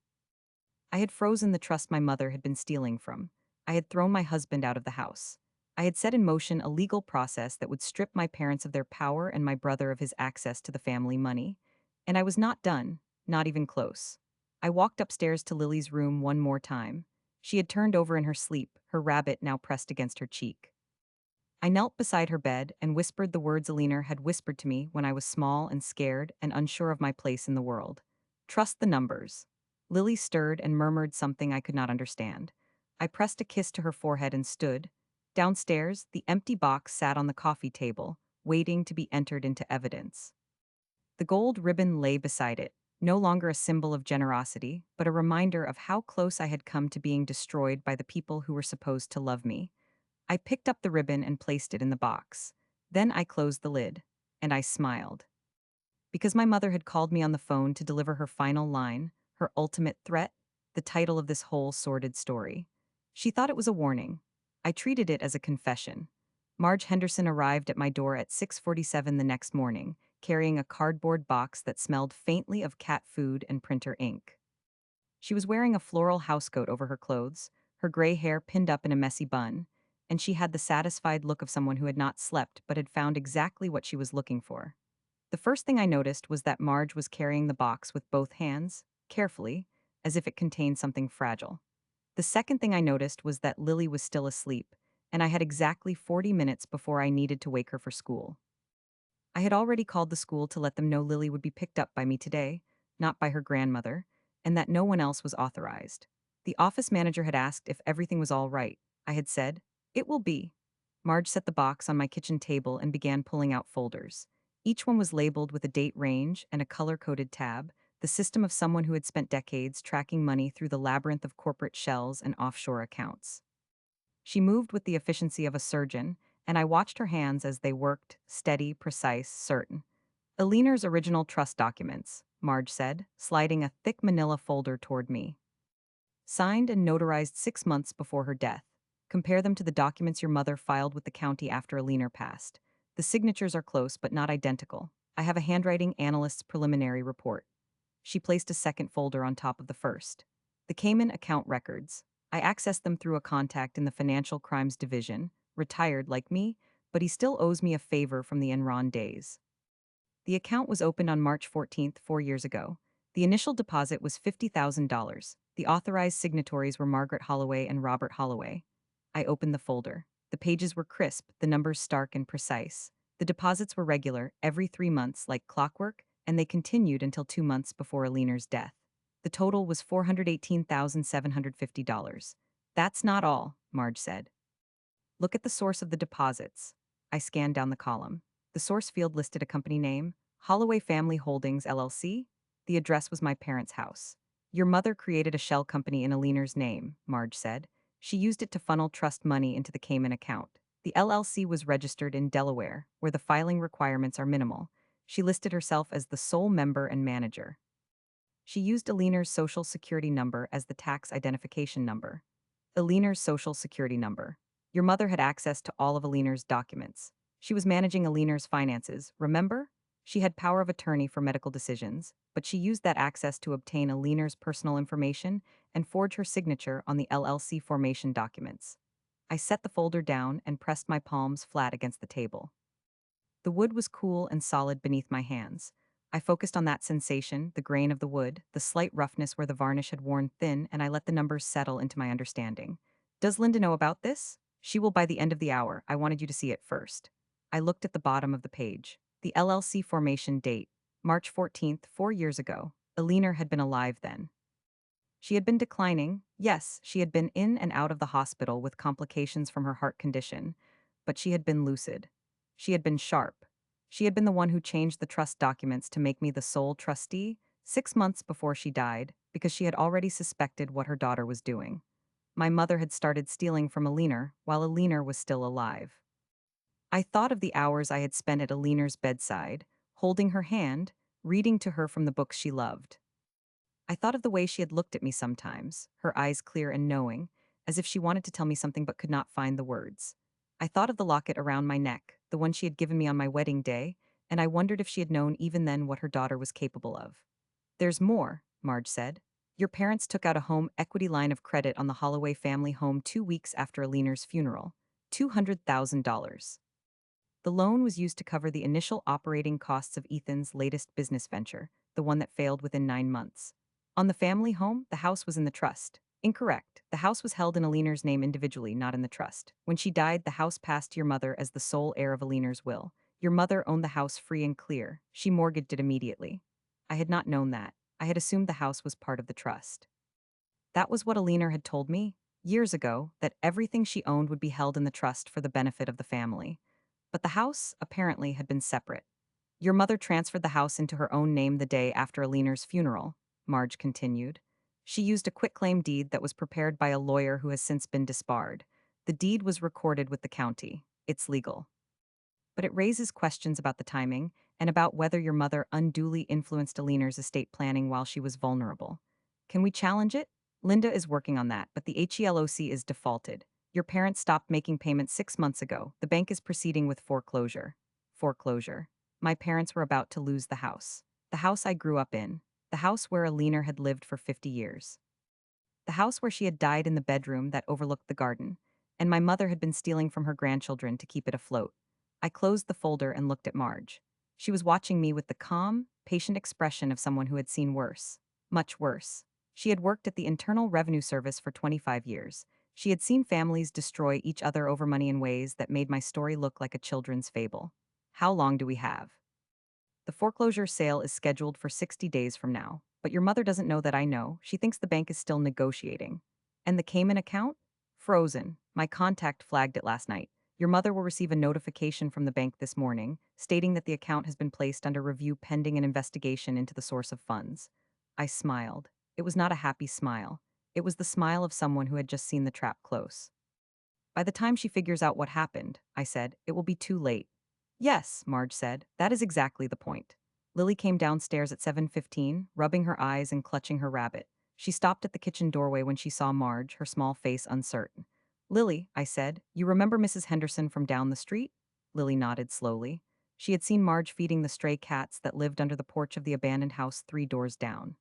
[SPEAKER 1] I had frozen the trust my mother had been stealing from. I had thrown my husband out of the house. I had set in motion a legal process that would strip my parents of their power and my brother of his access to the family money. And I was not done, not even close. I walked upstairs to Lily's room one more time. She had turned over in her sleep, her rabbit now pressed against her cheek. I knelt beside her bed and whispered the words Alina had whispered to me when I was small and scared and unsure of my place in the world. Trust the numbers. Lily stirred and murmured something I could not understand. I pressed a kiss to her forehead and stood. Downstairs, the empty box sat on the coffee table, waiting to be entered into evidence. The gold ribbon lay beside it, no longer a symbol of generosity, but a reminder of how close I had come to being destroyed by the people who were supposed to love me. I picked up the ribbon and placed it in the box. Then I closed the lid, and I smiled. Because my mother had called me on the phone to deliver her final line, her ultimate threat, the title of this whole sordid story. She thought it was a warning. I treated it as a confession. Marge Henderson arrived at my door at 6:47 the next morning, carrying a cardboard box that smelled faintly of cat food and printer ink. She was wearing a floral housecoat over her clothes, her gray hair pinned up in a messy bun, and she had the satisfied look of someone who had not slept but had found exactly what she was looking for. The first thing I noticed was that Marge was carrying the box with both hands, carefully, as if it contained something fragile. The second thing I noticed was that Lily was still asleep, and I had exactly 40 minutes before I needed to wake her for school. I had already called the school to let them know Lily would be picked up by me today, not by her grandmother, and that no one else was authorized. The office manager had asked if everything was all right. I had said, "It will be." Marge set the box on my kitchen table and began pulling out folders. Each one was labeled with a date range and a color-coded tab, the system of someone who had spent decades tracking money through the labyrinth of corporate shells and offshore accounts. She moved with the efficiency of a surgeon, and I watched her hands as they worked, steady, precise, certain. Aliner's original trust documents, Marge said, sliding a thick manila folder toward me. Signed and notarized 6 months before her death. Compare them to the documents your mother filed with the county after Aliner passed. The signatures are close but not identical. I have a handwriting analyst's preliminary report. She placed a second folder on top of the first. The Cayman account records. I accessed them through a contact in the Financial Crimes Division, retired like me, but he still owes me a favor from the Enron days. The account was opened on March 14th, 4 years ago. The initial deposit was $50,000. The authorized signatories were Margaret Holloway and Robert Holloway. I opened the folder. The pages were crisp, the numbers stark and precise. The deposits were regular, every 3 months, like clockwork, and they continued until 2 months before Aliner's death. The total was $418,750. That's not all, Marge said. Look at the source of the deposits. I scanned down the column. The source field listed a company name, Holloway Family Holdings LLC. The address was my parents' house. Your mother created a shell company in Aliner's name, Marge said. She used it to funnel trust money into the Cayman account. The LLC was registered in Delaware, where the filing requirements are minimal. She listed herself as the sole member and manager. She used Aliner's social security number as the tax identification number. Aliner's social security number. Your mother had access to all of Aliner's documents. She was managing Aliner's finances, remember? She had power of attorney for medical decisions, but she used that access to obtain Aliner's personal information and forge her signature on the LLC formation documents. I set the folder down and pressed my palms flat against the table. The wood was cool and solid beneath my hands. I focused on that sensation, the grain of the wood, the slight roughness where the varnish had worn thin, and I let the numbers settle into my understanding. Does Linda know about this? She will by the end of the hour. I wanted you to see it first. I looked at the bottom of the page. The LLC formation date, March 14th, 4 years ago. Aliner had been alive then. She had been declining. Yes, she had been in and out of the hospital with complications from her heart condition, but she had been lucid. She had been sharp. She had been the one who changed the trust documents to make me the sole trustee 6 months before she died, because she had already suspected what her daughter was doing. My mother had started stealing from Aliner while Aliner was still alive. I thought of the hours I had spent at Aliner's bedside, holding her hand, reading to her from the books she loved. I thought of the way she had looked at me sometimes, her eyes clear and knowing, as if she wanted to tell me something but could not find the words. I thought of the locket around my neck, the one she had given me on my wedding day, and I wondered if she had known even then what her daughter was capable of. There's more, Marge said. Your parents took out a home equity line of credit on the Holloway family home 2 weeks after Aliner's funeral. $200,000. The loan was used to cover the initial operating costs of Ethan's latest business venture, the one that failed within 9 months. On the family home, the house was in the trust. Incorrect. The house was held in Aliner's name individually, not in the trust. When she died, the house passed to your mother as the sole heir of Aliner's will. Your mother owned the house free and clear. She mortgaged it immediately. I had not known that. I had assumed the house was part of the trust. That was what Aliner had told me, years ago, that everything she owned would be held in the trust for the benefit of the family. But the house, apparently, had been separate. Your mother transferred the house into her own name the day after Aliner's funeral, Marge continued. She used a quitclaim deed that was prepared by a lawyer who has since been disbarred. The deed was recorded with the county. It's legal. But it raises questions about the timing and about whether your mother unduly influenced Aliner's estate planning while she was vulnerable. Can we challenge it? Linda is working on that, but the HELOC is defaulted. Your parents stopped making payments 6 months ago. The bank is proceeding with foreclosure. Foreclosure. My parents were about to lose the house. The house I grew up in. The house where Alina had lived for 50 years. The house where she had died in the bedroom that overlooked the garden, and my mother had been stealing from her grandchildren to keep it afloat. I closed the folder and looked at Marge. She was watching me with the calm, patient expression of someone who had seen worse. Much worse. She had worked at the Internal Revenue Service for 25 years. She had seen families destroy each other over money in ways that made my story look like a children's fable. How long do we have? The foreclosure sale is scheduled for 60 days from now, but your mother doesn't know that I know. She thinks the bank is still negotiating. And the Cayman account? Frozen. My contact flagged it last night. Your mother will receive a notification from the bank this morning stating that the account has been placed under review pending an investigation into the source of funds. I smiled. It was not a happy smile. It was the smile of someone who had just seen the trap close. By the time she figures out what happened, I said, it will be too late. Yes, Marge said, that is exactly the point. Lily came downstairs at 7:15, rubbing her eyes and clutching her rabbit. She stopped at the kitchen doorway when she saw Marge, her small face uncertain. Lily, I said, you remember Mrs. Henderson from down the street? Lily nodded slowly. She had seen Marge feeding the stray cats that lived under the porch of the abandoned house 3 doors down.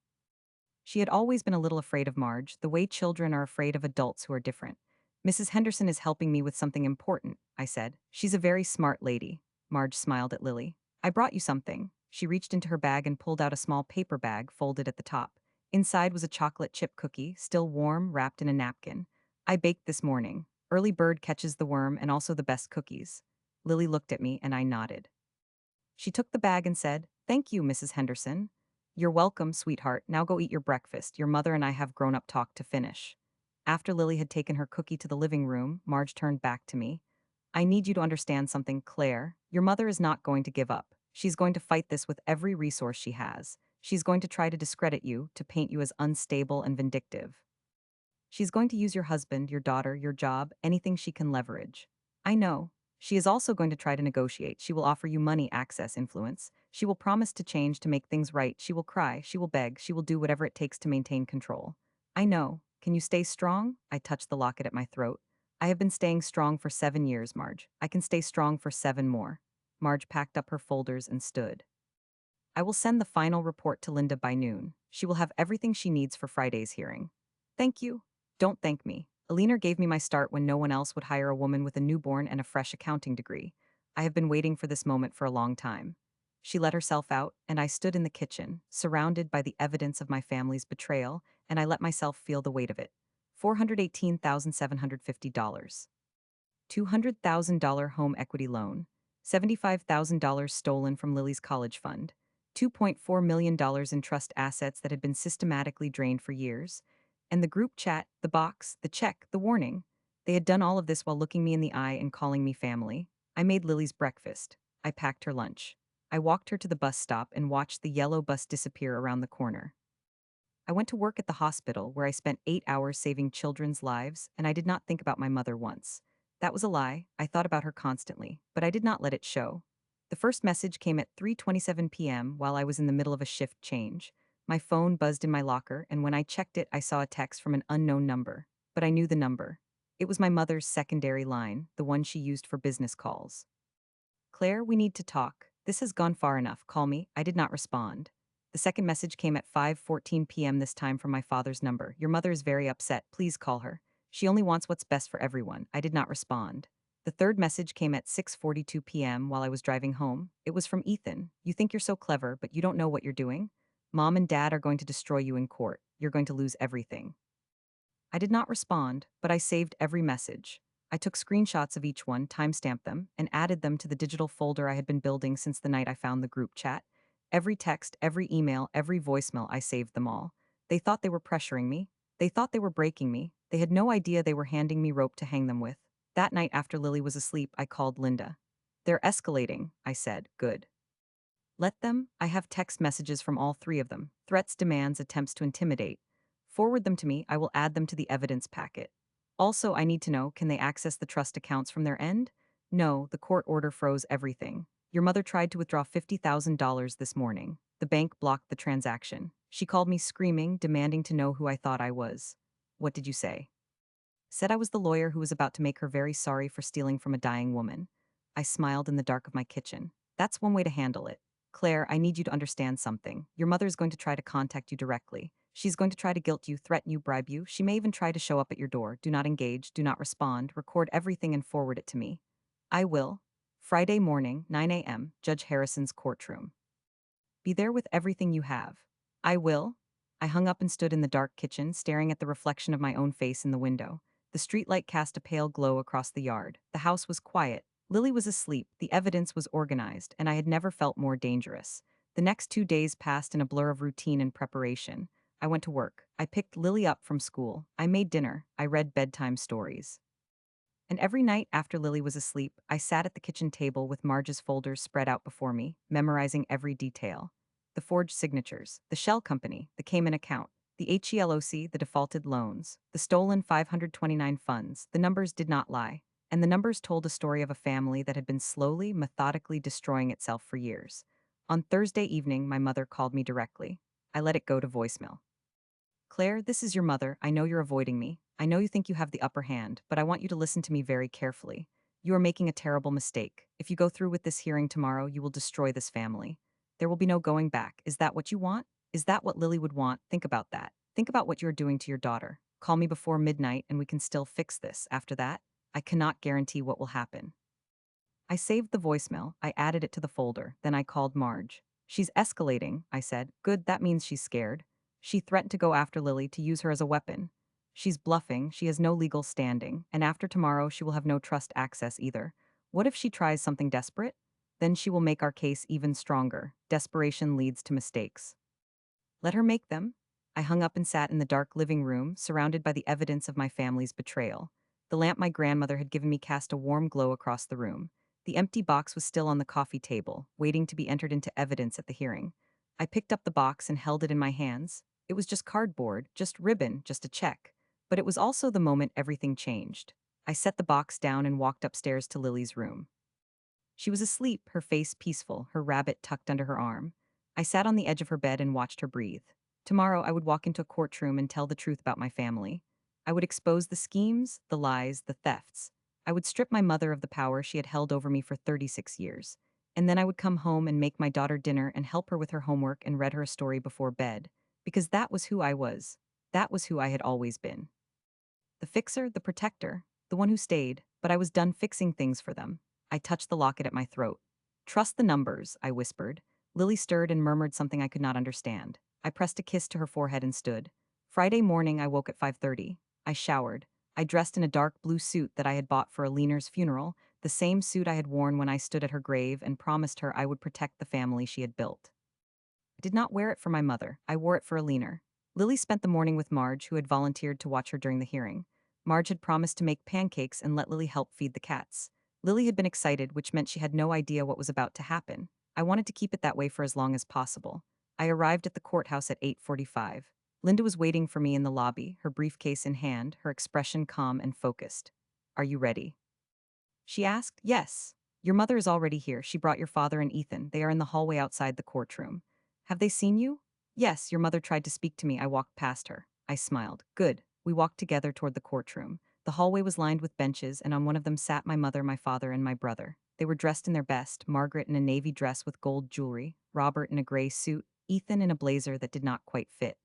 [SPEAKER 1] She had always been a little afraid of Marge, the way children are afraid of adults who are different. Mrs. Henderson is helping me with something important, I said. She's a very smart lady. Marge smiled at Lily. I brought you something. She reached into her bag and pulled out a small paper bag folded at the top. Inside was a chocolate chip cookie, still warm, wrapped in a napkin. I baked this morning. Early bird catches the worm and also the best cookies. Lily looked at me and I nodded. She took the bag and said, Thank you, Mrs. Henderson. You're welcome, sweetheart. Now go eat your breakfast. Your mother and I have grown-up talk to finish. After Lily had taken her cookie to the living room, Marge turned back to me. I need you to understand something, Claire. Your mother is not going to give up. She's going to fight this with every resource she has. She's going to try to discredit you, to paint you as unstable and vindictive. She's going to use your husband, your daughter, your job, anything she can leverage. I know. She is also going to try to negotiate. She will offer you money, access, influence. She will promise to change, to make things right. She will cry. She will beg. She will do whatever it takes to maintain control. I know. Can you stay strong? I touched the locket at my throat. I have been staying strong for 7 years, Marge. I can stay strong for 7 more. Marge packed up her folders and stood. I will send the final report to Linda by noon. She will have everything she needs for Friday's hearing. Thank you. Don't thank me. Alina gave me my start when no one else would hire a woman with a newborn and a fresh accounting degree. I have been waiting for this moment for a long time. She let herself out, and I stood in the kitchen, surrounded by the evidence of my family's betrayal, and I let myself feel the weight of it. $418,750. $200,000 home equity loan. $75,000 stolen from Lily's college fund. $2.4 million in trust assets that had been systematically drained for years. And the group chat, the box, the check, the warning. They had done all of this while looking me in the eye and calling me family. I made Lily's breakfast. I packed her lunch. I walked her to the bus stop and watched the yellow bus disappear around the corner. I went to work at the hospital where I spent 8 hours saving children's lives, and I did not think about my mother once. That was a lie. I thought about her constantly, but I did not let it show. The first message came at 3:27 p.m. while I was in the middle of a shift change. My phone buzzed in my locker, and when I checked it, I saw a text from an unknown number. But I knew the number. It was my mother's secondary line, the one she used for business calls. Claire, we need to talk. This has gone far enough. Call me. I did not respond. The second message came at 5:14 p.m. this time from my father's number. Your mother is very upset. Please call her. She only wants what's best for everyone. I did not respond. The third message came at 6:42 p.m. while I was driving home. It was from Ethan. You think you're so clever, but you don't know what you're doing? Mom and Dad are going to destroy you in court. You're going to lose everything. I did not respond, but I saved every message. I took screenshots of each one, timestamped them, and added them to the digital folder I had been building since the night I found the group chat. Every text, every email, every voicemail, I saved them all. They thought they were pressuring me. They thought they were breaking me. They had no idea they were handing me rope to hang them with. That night after Lily was asleep, I called Linda. They're escalating, I said. Good. Let them? I have text messages from all three of them. Threats, demands, attempts to intimidate. Forward them to me, I will add them to the evidence packet. Also, I need to know, can they access the trust accounts from their end? No, the court order froze everything. Your mother tried to withdraw $50,000 this morning. The bank blocked the transaction. She called me screaming, demanding to know who I thought I was. What did you say? Said I was the lawyer who was about to make her very sorry for stealing from a dying woman. I smiled in the dark of my kitchen. That's one way to handle it. Claire, I need you to understand something. Your mother is going to try to contact you directly. She's going to try to guilt you, threaten you, bribe you. She may even try to show up at your door. Do not engage, do not respond, record everything and forward it to me. I will. Friday morning, 9 a.m., Judge Harrison's courtroom. Be there with everything you have. I will. I hung up and stood in the dark kitchen, staring at the reflection of my own face in the window. The streetlight cast a pale glow across the yard. The house was quiet. Lily was asleep, the evidence was organized, and I had never felt more dangerous. The next 2 days passed in a blur of routine and preparation. I went to work. I picked Lily up from school. I made dinner. I read bedtime stories. And every night after Lily was asleep, I sat at the kitchen table with Marge's folders spread out before me, memorizing every detail. The forged signatures, the shell company, the Cayman account, the HELOC, the defaulted loans, the stolen 529 funds, the numbers did not lie. And the numbers told a story of a family that had been slowly, methodically destroying itself for years. On Thursday evening, my mother called me directly. I let it go to voicemail. Claire, this is your mother. I know you're avoiding me. I know you think you have the upper hand, but I want you to listen to me very carefully. You are making a terrible mistake. If you go through with this hearing tomorrow, you will destroy this family. There will be no going back. Is that what you want? Is that what Lily would want? Think about that. Think about what you're doing to your daughter. Call me before midnight and we can still fix this. After that, I cannot guarantee what will happen. I saved the voicemail, I added it to the folder, then I called Marge. She's escalating, I said. Good, that means she's scared. She threatened to go after Lily to use her as a weapon. She's bluffing, she has no legal standing, and after tomorrow she will have no trust access either. What if she tries something desperate? Then she will make our case even stronger. Desperation leads to mistakes. Let her make them. I hung up and sat in the dark living room, surrounded by the evidence of my family's betrayal. The lamp my grandmother had given me cast a warm glow across the room. The empty box was still on the coffee table, waiting to be entered into evidence at the hearing. I picked up the box and held it in my hands. It was just cardboard, just ribbon, just a check. But it was also the moment everything changed. I set the box down and walked upstairs to Lily's room. She was asleep, her face peaceful, her rabbit tucked under her arm. I sat on the edge of her bed and watched her breathe. Tomorrow I would walk into a courtroom and tell the truth about my family. I would expose the schemes, the lies, the thefts. I would strip my mother of the power she had held over me for 36 years. And then I would come home and make my daughter dinner and help her with her homework and read her a story before bed. Because that was who I was. That was who I had always been. The fixer, the protector, the one who stayed, but I was done fixing things for them. I touched the locket at my throat. Trust the numbers, I whispered. Lily stirred and murmured something I could not understand. I pressed a kiss to her forehead and stood. Friday morning, I woke at 5:30. I showered. I dressed in a dark blue suit that I had bought for Alina's funeral, the same suit I had worn when I stood at her grave and promised her I would protect the family she had built. I did not wear it for my mother. I wore it for Alina. Lily spent the morning with Marge, who had volunteered to watch her during the hearing. Marge had promised to make pancakes and let Lily help feed the cats. Lily had been excited, which meant she had no idea what was about to happen. I wanted to keep it that way for as long as possible. I arrived at the courthouse at 8:45. Linda was waiting for me in the lobby, her briefcase in hand, her expression calm and focused. Are you ready? She asked. Yes. Your mother is already here. She brought your father and Ethan. They are in the hallway outside the courtroom. Have they seen you? Yes, your mother tried to speak to me. I walked past her. I smiled. Good. We walked together toward the courtroom. The hallway was lined with benches, and on one of them sat my mother, my father, and my brother. They were dressed in their best, Margaret in a navy dress with gold jewelry, Robert in a gray suit, Ethan in a blazer that did not quite fit.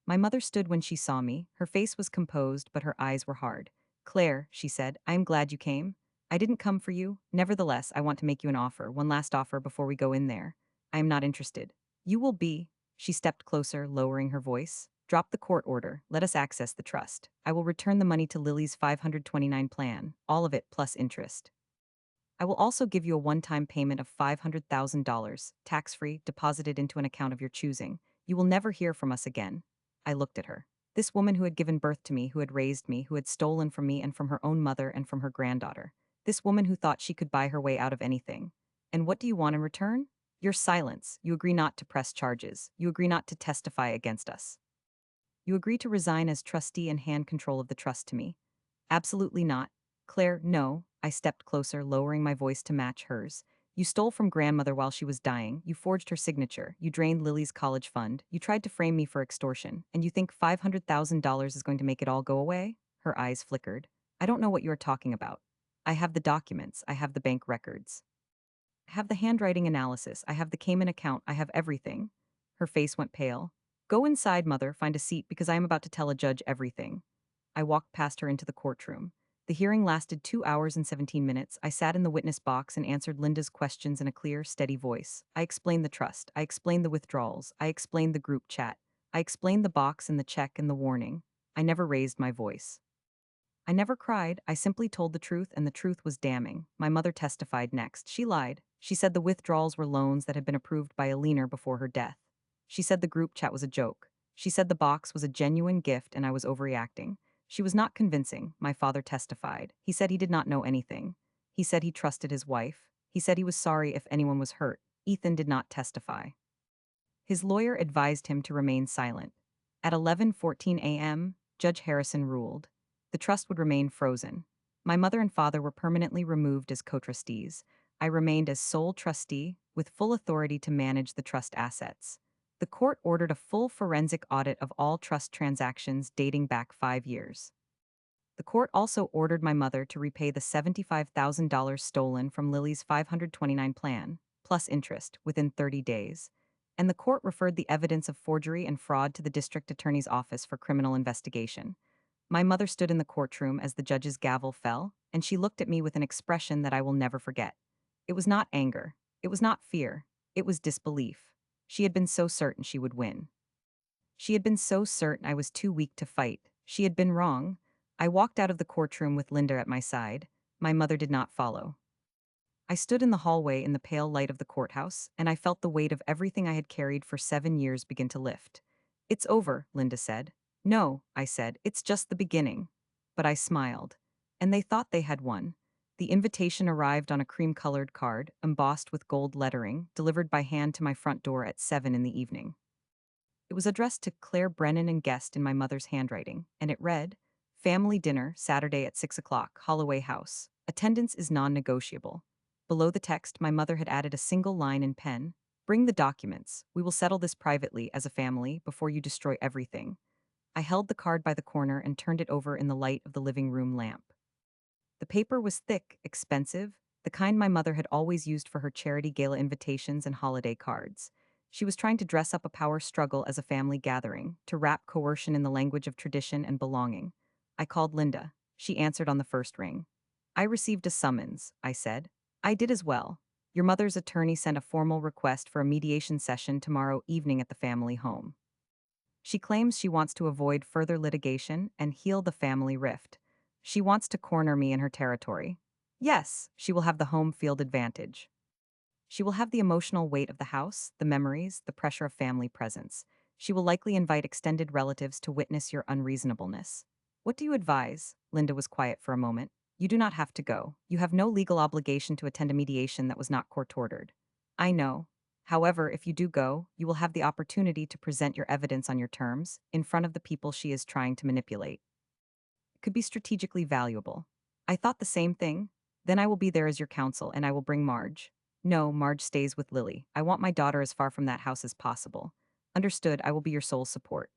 [SPEAKER 1] My mother stood when she saw me. Her face was composed, but her eyes were hard. Claire, she said, I am glad you came. I didn't come for you. Nevertheless, I want to make you an offer, one last offer before we go in there. I am not interested. You will be. She stepped closer, lowering her voice. Drop the court order. Let us access the trust. I will return the money to Lily's 529 plan, all of it plus interest. I will also give you a one-time payment of $500,000, tax-free, deposited into an account of your choosing. You will never hear from us again. I looked at her. This woman who had given birth to me, who had raised me, who had stolen from me and from her own mother and from her granddaughter. This woman who thought she could buy her way out of anything. And what do you want in return? Your silence. You agree not to press charges. You agree not to testify against us. You agree to resign as trustee and hand control of the trust to me. Absolutely not. Claire, no. I stepped closer, lowering my voice to match hers. You stole from grandmother while she was dying. You forged her signature. You drained Lily's college fund. You tried to frame me for extortion. And you think $500,000 is going to make it all go away? Her eyes flickered. I don't know what you are talking about. I have the documents. I have the bank records. I have the handwriting analysis. I have the Cayman account. I have everything. Her face went pale. Go inside, mother. Find a seat because I am about to tell a judge everything. I walked past her into the courtroom. The hearing lasted 2 hours and 17 minutes. I sat in the witness box and answered Linda's questions in a clear, steady voice. I explained the trust. I explained the withdrawals. I explained the group chat. I explained the box and the check and the warning. I never raised my voice. I never cried. I simply told the truth, and the truth was damning. My mother testified next. She lied. She said the withdrawals were loans that had been approved by a leaner before her death. She said the group chat was a joke. She said the box was a genuine gift and I was overreacting. She was not convincing, my father testified. He said he did not know anything. He said he trusted his wife. He said he was sorry if anyone was hurt. Ethan did not testify. His lawyer advised him to remain silent. At 11:14 a.m., Judge Harrison ruled. The trust would remain frozen. My mother and father were permanently removed as co-trustees. I remained as sole trustee, with full authority to manage the trust assets. The court ordered a full forensic audit of all trust transactions dating back 5 years. The court also ordered my mother to repay the $75,000 stolen from Lily's 529 plan, plus interest, within 30 days. And the court referred the evidence of forgery and fraud to the district attorney's office for criminal investigation. My mother stood in the courtroom as the judge's gavel fell, and she looked at me with an expression that I will never forget. It was not anger. It was not fear. It was disbelief. She had been so certain she would win. She had been so certain I was too weak to fight. She had been wrong. I walked out of the courtroom with Linda at my side. My mother did not follow. I stood in the hallway in the pale light of the courthouse, and I felt the weight of everything I had carried for 7 years begin to lift. It's over, Linda said. No, I said, it's just the beginning. But I smiled. And they thought they had won. The invitation arrived on a cream-colored card, embossed with gold lettering, delivered by hand to my front door at 7 in the evening. It was addressed to Claire Brennan and guest in my mother's handwriting, and it read, Family dinner, Saturday at 6 o'clock, Holloway House. Attendance is non-negotiable. Below the text, my mother had added a single line in pen. Bring the documents. We will settle this privately as a family before you destroy everything. I held the card by the corner and turned it over in the light of the living room lamp. The paper was thick, expensive, the kind my mother had always used for her charity gala invitations and holiday cards. She was trying to dress up a power struggle as a family gathering, to wrap coercion in the language of tradition and belonging. I called Linda. She answered on the first ring. I received a summons, I said. I did as well. Your mother's attorney sent a formal request for a mediation session tomorrow evening at the family home. She claims she wants to avoid further litigation and heal the family rift. She wants to corner me in her territory. Yes, she will have the home field advantage. She will have the emotional weight of the house, the memories, the pressure of family presence. She will likely invite extended relatives to witness your unreasonableness. What do you advise? Linda was quiet for a moment. You do not have to go. You have no legal obligation to attend a mediation that was not court-ordered. I know. However, if you do go, you will have the opportunity to present your evidence on your terms, in front of the people she is trying to manipulate. It could be strategically valuable. I thought the same thing. Then I will be there as your counsel, and I will bring Marge. No, Marge stays with Lily. I want my daughter as far from that house as possible. Understood, I will be your sole support.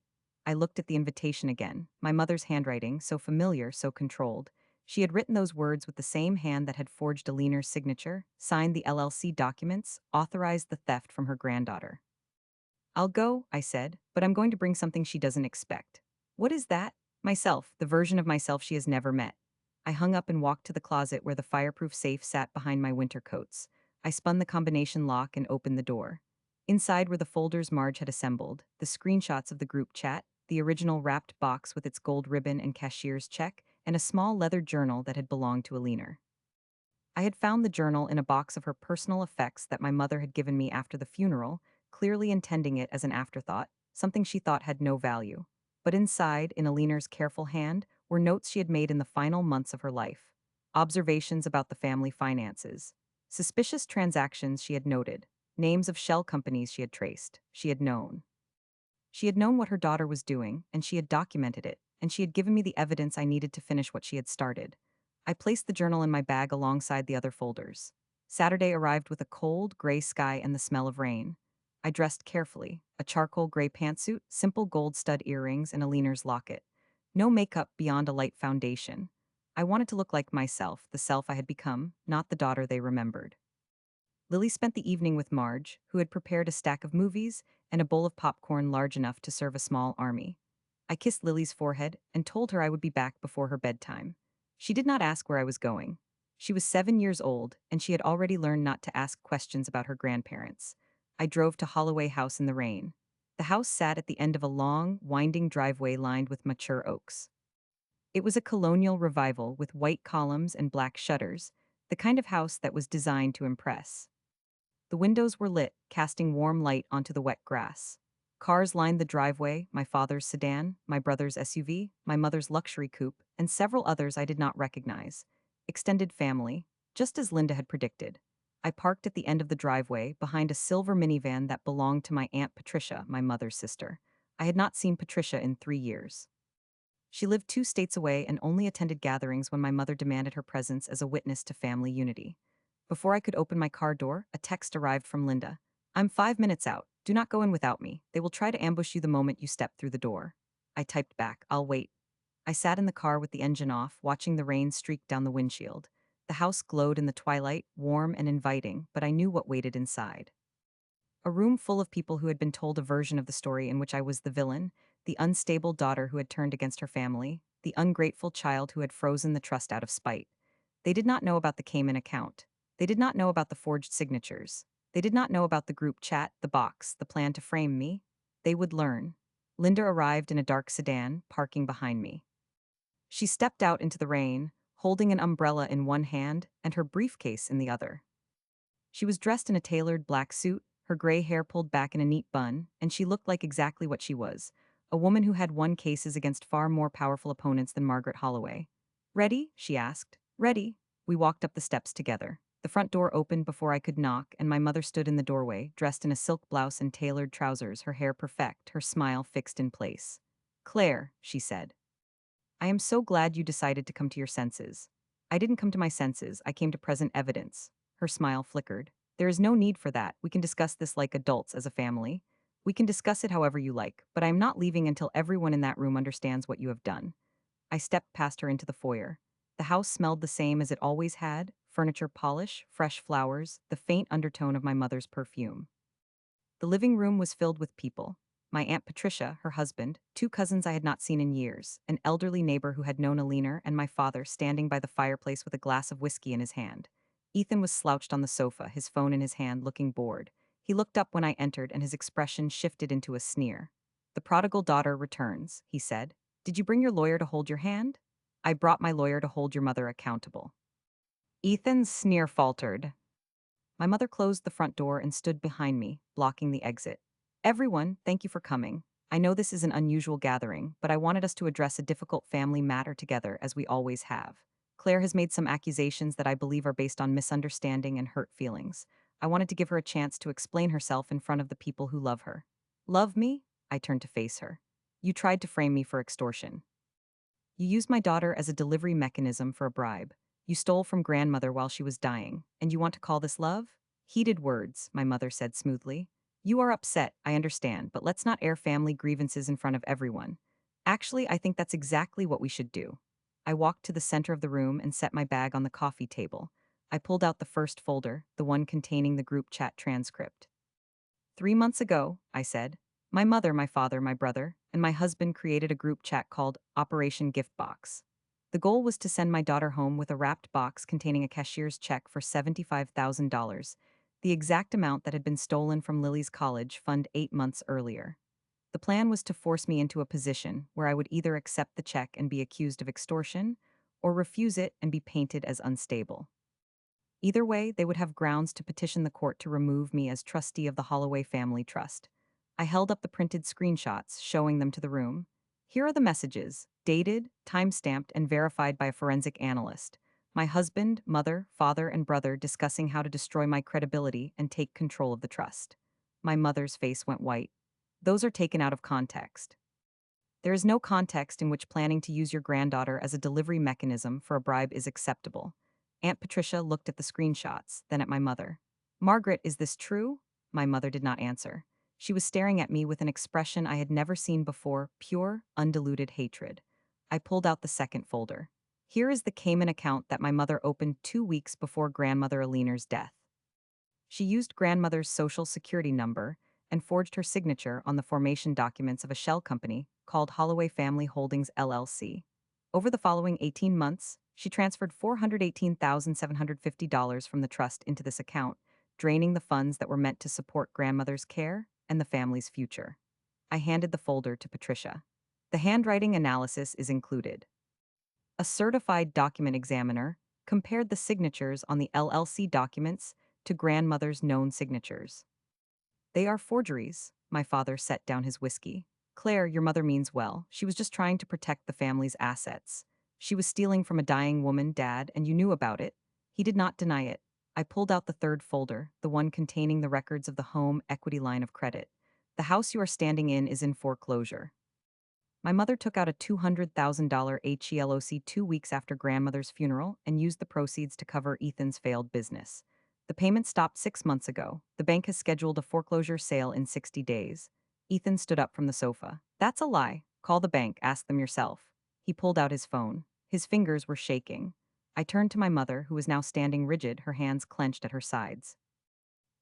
[SPEAKER 1] I looked at the invitation again, my mother's handwriting, so familiar, so controlled. She had written those words with the same hand that had forged Alina's signature, signed the LLC documents, authorized the theft from her granddaughter. I'll go, I said, but I'm going to bring something she doesn't expect. What is that? Myself, the version of myself she has never met. I hung up and walked to the closet where the fireproof safe sat behind my winter coats. I spun the combination lock and opened the door. Inside were the folders Marge had assembled, the screenshots of the group chat, the original wrapped box with its gold ribbon and cashier's check, and a small leather journal that had belonged to Alina. I had found the journal in a box of her personal effects that my mother had given me after the funeral, clearly intending it as an afterthought, something she thought had no value. But inside, in Alina's careful hand, were notes she had made in the final months of her life. Observations about the family finances. Suspicious transactions she had noted. names of shell companies she had traced. She had known. She had known what her daughter was doing, and she had documented it, and she had given me the evidence I needed to finish what she had started. I placed the journal in my bag alongside the other folders. Saturday arrived with a cold, gray sky and the smell of rain. I dressed carefully, a charcoal gray pantsuit, simple gold stud earrings, and a leaner's locket. No makeup beyond a light foundation. I wanted to look like myself, the self I had become, not the daughter they remembered. Lily spent the evening with Marge, who had prepared a stack of movies and a bowl of popcorn large enough to serve a small army. I kissed Lily's forehead and told her I would be back before her bedtime. She did not ask where I was going. She was 7 years old, and she had already learned not to ask questions about her grandparents. I drove to Holloway House in the rain. The house sat at the end of a long, winding driveway lined with mature oaks. It was a colonial revival with white columns and black shutters, the kind of house that was designed to impress. The windows were lit, casting warm light onto the wet grass. Cars lined the driveway, my father's sedan, my brother's SUV, my mother's luxury coupe, and several others I did not recognize. Extended family, just as Linda had predicted. I parked at the end of the driveway, behind a silver minivan that belonged to my Aunt Patricia, my mother's sister. I had not seen Patricia in 3 years. She lived 2 states away and only attended gatherings when my mother demanded her presence as a witness to family unity. Before I could open my car door, a text arrived from Linda. "I'm 5 minutes out. Do not go in without me. They will try to ambush you the moment you step through the door." I typed back, "I'll wait." I sat in the car with the engine off, watching the rain streak down the windshield. The house glowed in the twilight, warm and inviting, but I knew what waited inside. A room full of people who had been told a version of the story in which I was the villain, the unstable daughter who had turned against her family, the ungrateful child who had frozen the trust out of spite. They did not know about the Cayman account. They did not know about the forged signatures. They did not know about the group chat, the box, the plan to frame me. They would learn. Linda arrived in a dark sedan, parking behind me. She stepped out into the rain, holding an umbrella in one hand and her briefcase in the other. She was dressed in a tailored black suit, her gray hair pulled back in a neat bun, and she looked like exactly what she was, a woman who had won cases against far more powerful opponents than Margaret Holloway. "Ready?" she asked. "Ready." We walked up the steps together. The front door opened before I could knock, and my mother stood in the doorway, dressed in a silk blouse and tailored trousers, her hair perfect, her smile fixed in place. "Claire," she said, "I am so glad you decided to come to your senses." "I didn't come to my senses, I came to present evidence." Her smile flickered. "There is no need for that. We can discuss this like adults as a family. We can discuss it however you like, but I am not leaving until everyone in that room understands what you have done." I stepped past her into the foyer. The house smelled the same as it always had, furniture polish, fresh flowers, the faint undertone of my mother's perfume. The living room was filled with people. My Aunt Patricia, her husband, 2 cousins I had not seen in years, an elderly neighbor who had known Alina, and my father standing by the fireplace with a glass of whiskey in his hand. Ethan was slouched on the sofa, his phone in his hand, looking bored. He looked up when I entered, and his expression shifted into a sneer. "The prodigal daughter returns," he said. "Did you bring your lawyer to hold your hand?" "I brought my lawyer to hold your mother accountable." Ethan's sneer faltered. My mother closed the front door and stood behind me, blocking the exit. "Everyone, thank you for coming. I know this is an unusual gathering, but I wanted us to address a difficult family matter together, as we always have. Claire has made some accusations that I believe are based on misunderstanding and hurt feelings. I wanted to give her a chance to explain herself in front of the people who love her." "Love me?" I turned to face her. "You tried to frame me for extortion. You used my daughter as a delivery mechanism for a bribe. You stole from grandmother while she was dying, and you want to call this love?" "Heated words," my mother said smoothly. "You are upset, I understand, but let's not air family grievances in front of everyone. Actually, I think that's exactly what we should do." I walked to the center of the room and set my bag on the coffee table. I pulled out the first folder, the one containing the group chat transcript. "3 months ago," I said, "my mother, my father, my brother, and my husband created a group chat called Operation Gift Box. The goal was to send my daughter home with a wrapped box containing a cashier's check for $75,000, the exact amount that had been stolen from Lily's college fund 8 months earlier. The plan was to force me into a position where I would either accept the check and be accused of extortion, or refuse it and be painted as unstable. Either way, they would have grounds to petition the court to remove me as trustee of the Holloway Family Trust. I held up the printed screenshots, showing them to the room. "Here are the messages, dated, time-stamped, and verified by a forensic analyst. My husband, mother, father, and brother discussing how to destroy my credibility and take control of the trust. My mother's face went white. Those are taken out of context. There is no context in which planning to use your granddaughter as a delivery mechanism for a bribe is acceptable. Aunt Patricia looked at the screenshots, then at my mother. Margaret, is this true? My mother did not answer. She was staring at me with an expression I had never seen before, pure, undiluted hatred. I pulled out the second folder. Here is the Cayman account that my mother opened 2 weeks before grandmother Aliner's death. She used grandmother's social security number and forged her signature on the formation documents of a shell company called Holloway Family Holdings LLC. Over the following 18 months, she transferred $418,750 from the trust into this account, draining the funds that were meant to support grandmother's care and the family's future. I handed the folder to Patricia. The handwriting analysis is included. A certified document examiner compared the signatures on the LLC documents to grandmother's known signatures. They are forgeries. My father set down his whiskey. Claire, your mother means well. She was just trying to protect the family's assets. She was stealing from a dying woman, Dad, and you knew about it. He did not deny it. I pulled out the third folder, the one containing the records of the home equity line of credit. The house you are standing in is in foreclosure. My mother took out a $200,000 HELOC 2 weeks after grandmother's funeral and used the proceeds to cover Ethan's failed business. The payment stopped 6 months ago. The bank has scheduled a foreclosure sale in 60 days. Ethan stood up from the sofa. That's a lie. Call the bank, ask them yourself. He pulled out his phone. His fingers were shaking. I turned to my mother, who was now standing rigid, her hands clenched at her sides.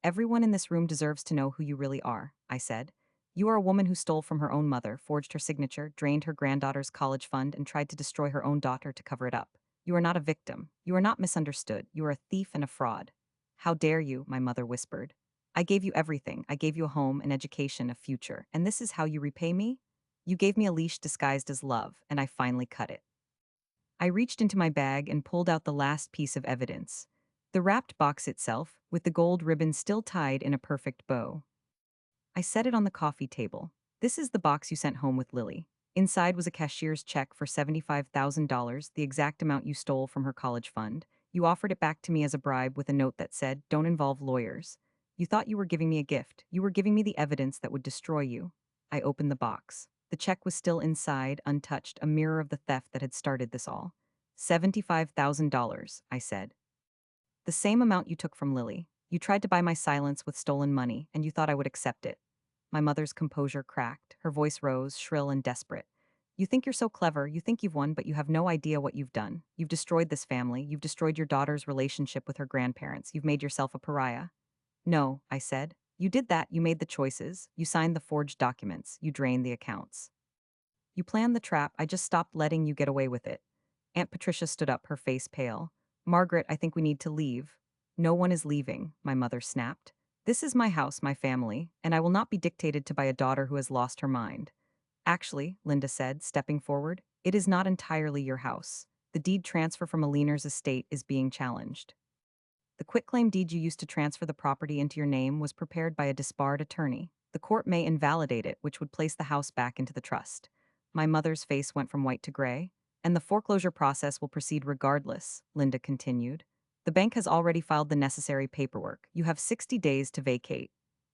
[SPEAKER 1] Everyone in this room deserves to know who you really are, I said. You are a woman who stole from her own mother, forged her signature, drained her granddaughter's college fund, and tried to destroy her own daughter to cover it up. You are not a victim. You are not misunderstood. You are a thief and a fraud. How dare you, my mother whispered. I gave you everything. I gave you a home, an education, a future. And this is how you repay me? You gave me a leash disguised as love, and I finally cut it. I reached into my bag and pulled out the last piece of evidence. The wrapped box itself, with the gold ribbon still tied in a perfect bow. I set it on the coffee table. This is the box you sent home with Lily. Inside was a cashier's check for $75,000, the exact amount you stole from her college fund. You offered it back to me as a bribe with a note that said, "Don't involve lawyers." You thought you were giving me a gift. You were giving me the evidence that would destroy you. I opened the box. The check was still inside, untouched, a mirror of the theft that had started this all. $75,000, I said. The same amount you took from Lily. You tried to buy my silence with stolen money, and you thought I would accept it. My mother's composure cracked. Her voice rose, shrill and desperate. You think you're so clever, you think you've won, but you have no idea what you've done. You've destroyed this family. You've destroyed your daughter's relationship with her grandparents. You've made yourself a pariah. No, I said. You did that. You made the choices. You signed the forged documents. You drained the accounts. You planned the trap. I just stopped letting you get away with it. Aunt Patricia stood up, her face pale. Margaret, I think we need to leave. No one is leaving, my mother snapped. This is my house, my family, and I will not be dictated to by a daughter who has lost her mind. Actually, Linda said, stepping forward, it is not entirely your house. The deed transfer from Aliner's estate is being challenged. The quitclaim deed you used to transfer the property into your name was prepared by a disbarred attorney. The court may invalidate it, which would place the house back into the trust. My mother's face went from white to gray. And the foreclosure process will proceed regardless, Linda continued. The bank has already filed the necessary paperwork. You have 60 days to vacate.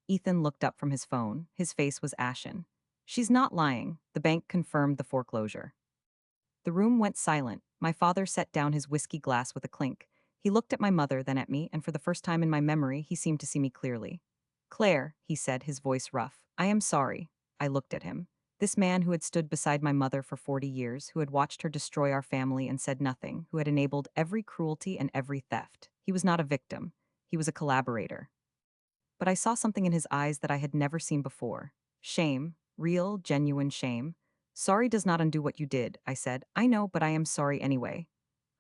[SPEAKER 1] Ethan looked up from his phone. His face was ashen. She's not lying. The bank confirmed the foreclosure. The room went silent. My father set down his whiskey glass with a clink. He looked at my mother, then at me, and for the first time in my memory, he seemed to see me clearly. Claire, he said, his voice rough, I am sorry. I looked at him. This man who had stood beside my mother for 40 years, who had watched her destroy our family and said nothing, who had enabled every cruelty and every theft. He was not a victim. He was a collaborator. But I saw something in his eyes that I had never seen before. Shame. Real, genuine shame. Sorry does not undo what you did, I said. I know, but I am sorry anyway.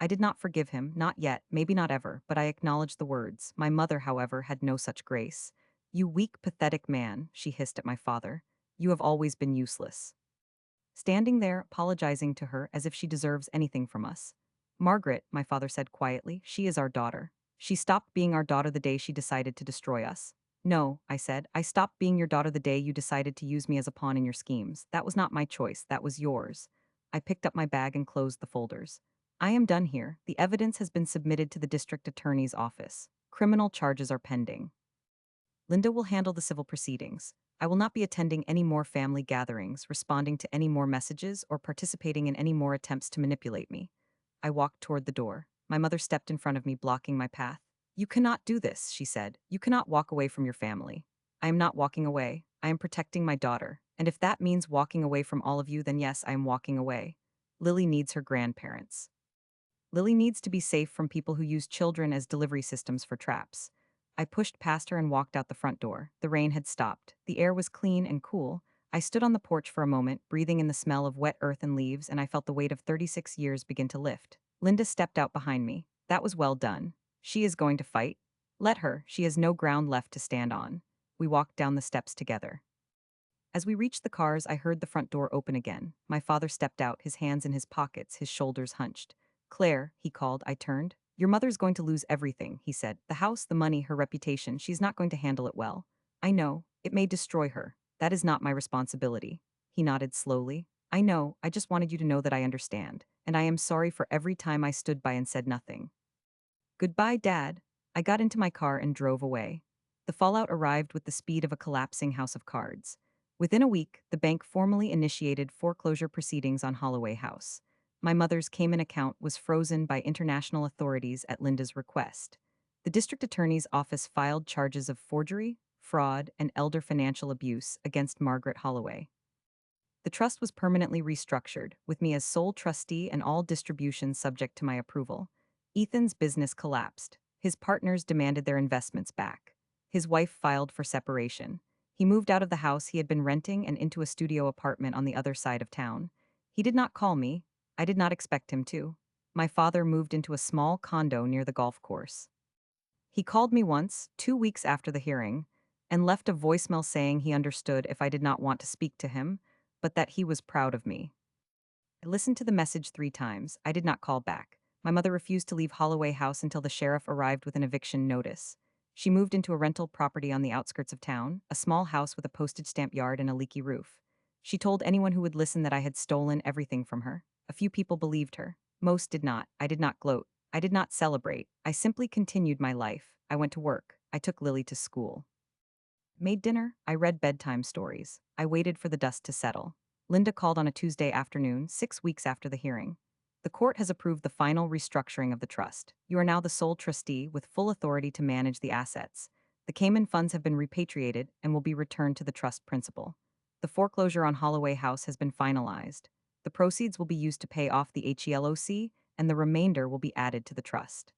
[SPEAKER 1] I did not forgive him, not yet, maybe not ever, but I acknowledged the words. My mother, however, had no such grace. You weak, pathetic man, she hissed at my father. You have always been useless. Standing there, apologizing to her as if she deserves anything from us. Margaret, my father said quietly, she is our daughter. She stopped being our daughter the day she decided to destroy us. No, I said, I stopped being your daughter the day you decided to use me as a pawn in your schemes. That was not my choice, that was yours. I picked up my bag and closed the folders. I am done here. The evidence has been submitted to the district attorney's office. Criminal charges are pending. Linda will handle the civil proceedings. I will not be attending any more family gatherings, responding to any more messages, or participating in any more attempts to manipulate me. I walked toward the door. My mother stepped in front of me, blocking my path. You cannot do this, she said. You cannot walk away from your family. I am not walking away. I am protecting my daughter. And if that means walking away from all of you, then yes, I am walking away. Lily needs her grandparents. Lily needs to be safe from people who use children as delivery systems for traps. I pushed past her and walked out the front door. The rain had stopped. The air was clean and cool. I stood on the porch for a moment, breathing in the smell of wet earth and leaves, and I felt the weight of 36 years begin to lift. Linda stepped out behind me. That was well done. She is going to fight. Let her. She has no ground left to stand on. We walked down the steps together. As we reached the cars, I heard the front door open again. My father stepped out, his hands in his pockets, his shoulders hunched. Claire, he called. I turned. Your mother's going to lose everything, he said. The house, the money, her reputation. She's not going to handle it well. I know. It may destroy her. That is not my responsibility. He nodded slowly. I know. I just wanted you to know that I understand. And I am sorry for every time I stood by and said nothing. Goodbye, Dad. I got into my car and drove away. The fallout arrived with the speed of a collapsing house of cards. Within a week, the bank formally initiated foreclosure proceedings on Holloway House. My mother's Cayman account was frozen by international authorities at Linda's request. The district attorney's office filed charges of forgery, fraud, and elder financial abuse against Margaret Holloway. The trust was permanently restructured, with me as sole trustee and all distributions subject to my approval. Ethan's business collapsed. His partners demanded their investments back. His wife filed for separation. He moved out of the house he had been renting and into a studio apartment on the other side of town. He did not call me. I did not expect him to. My father moved into a small condo near the golf course. He called me once, 2 weeks after the hearing, and left a voicemail saying he understood if I did not want to speak to him, but that he was proud of me. I listened to the message 3 times. I did not call back. My mother refused to leave Holloway House until the sheriff arrived with an eviction notice. She moved into a rental property on the outskirts of town, a small house with a postage stamp yard and a leaky roof. She told anyone who would listen that I had stolen everything from her. A few people believed her. Most did not. I did not gloat. I did not celebrate. I simply continued my life. I went to work. I took Lily to school. Made dinner. I read bedtime stories. I waited for the dust to settle. Linda called on a Tuesday afternoon, 6 weeks after the hearing. The court has approved the final restructuring of the trust. You are now the sole trustee with full authority to manage the assets. The Cayman funds have been repatriated and will be returned to the trust principal. The foreclosure on Holloway House has been finalized. The proceeds will be used to pay off the HELOC, and the remainder will be added to the trust.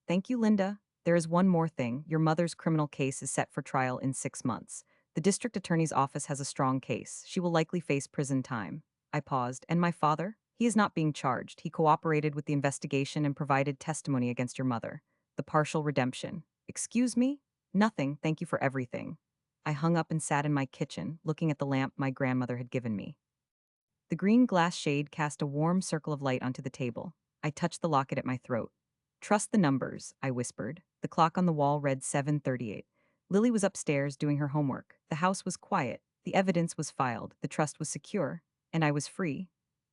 [SPEAKER 1] Thank you, Linda. There is one more thing. Your mother's criminal case is set for trial in 6 months. The district attorney's office has a strong case. She will likely face prison time. I paused. And my father? He is not being charged. He cooperated with the investigation and provided testimony against your mother. The partial redemption. Excuse me? Nothing. Thank you for everything. I hung up and sat in my kitchen, looking at the lamp my grandmother had given me. The green glass shade cast a warm circle of light onto the table. I touched the locket at my throat. Trust the numbers, I whispered. The clock on the wall read 7:38. Lily was upstairs doing her homework. The house was quiet. The evidence was filed. The trust was secure. And I was free.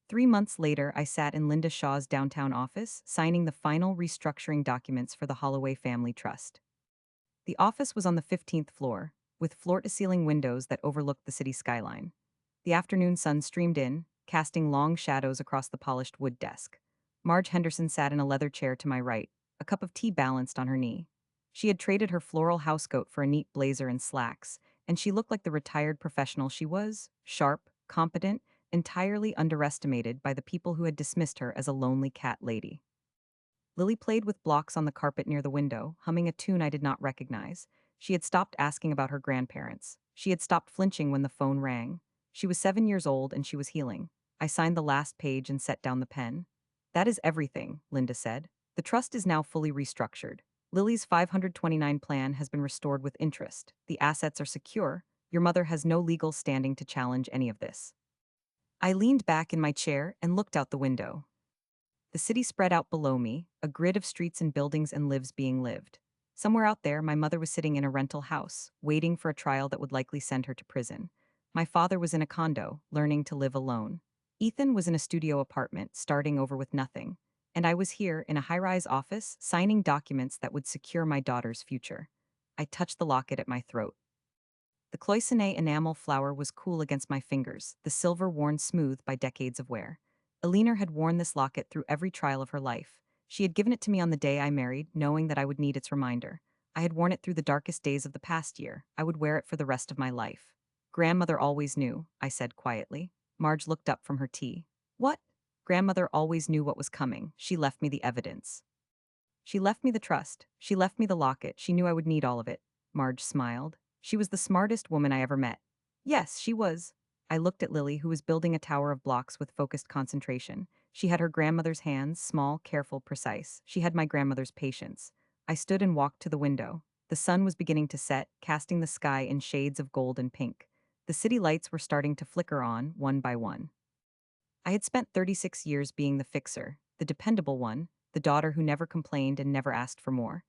[SPEAKER 1] 3 months later, I sat in Linda Shaw's downtown office, signing the final restructuring documents for the Holloway Family Trust. The office was on the 15th floor, with floor-to-ceiling windows that overlooked the city skyline. The afternoon sun streamed in, casting long shadows across the polished wood desk. Marge Henderson sat in a leather chair to my right, a cup of tea balanced on her knee. She had traded her floral housecoat for a neat blazer and slacks, and she looked like the retired professional she was, sharp, competent, entirely underestimated by the people who had dismissed her as a lonely cat lady. Lily played with blocks on the carpet near the window, humming a tune I did not recognize. She had stopped asking about her grandparents. She had stopped flinching when the phone rang. She was 7 years old and she was healing. I signed the last page and set down the pen. That is everything, Linda said. The trust is now fully restructured. Lily's 529 plan has been restored with interest. The assets are secure. Your mother has no legal standing to challenge any of this. I leaned back in my chair and looked out the window. The city spread out below me, a grid of streets and buildings and lives being lived. Somewhere out there, my mother was sitting in a rental house, waiting for a trial that would likely send her to prison. My father was in a condo, learning to live alone. Ethan was in a studio apartment, starting over with nothing. and I was here in a high rise office signing documents that would secure my daughter's future. I touched the locket at my throat. The cloisonne enamel flower was cool against my fingers, the silver worn smooth by decades of wear. Elinor had worn this locket through every trial of her life. She had given it to me on the day I married, knowing that I would need its reminder. I had worn it through the darkest days of the past year. I would wear it for the rest of my life. Grandmother always knew, I said quietly. Marge looked up from her tea. What? Grandmother always knew what was coming. She left me the evidence. She left me the trust. She left me the locket. She knew I would need all of it. Marge smiled. She was the smartest woman I ever met. Yes, she was. I looked at Lily, who was building a tower of blocks with focused concentration. She had her grandmother's hands, small, careful, precise. She had my grandmother's patience. I stood and walked to the window. The sun was beginning to set, casting the sky in shades of gold and pink. The city lights were starting to flicker on, one by one. I had spent 36 years being the fixer, the dependable one, the daughter who never complained and never asked for more.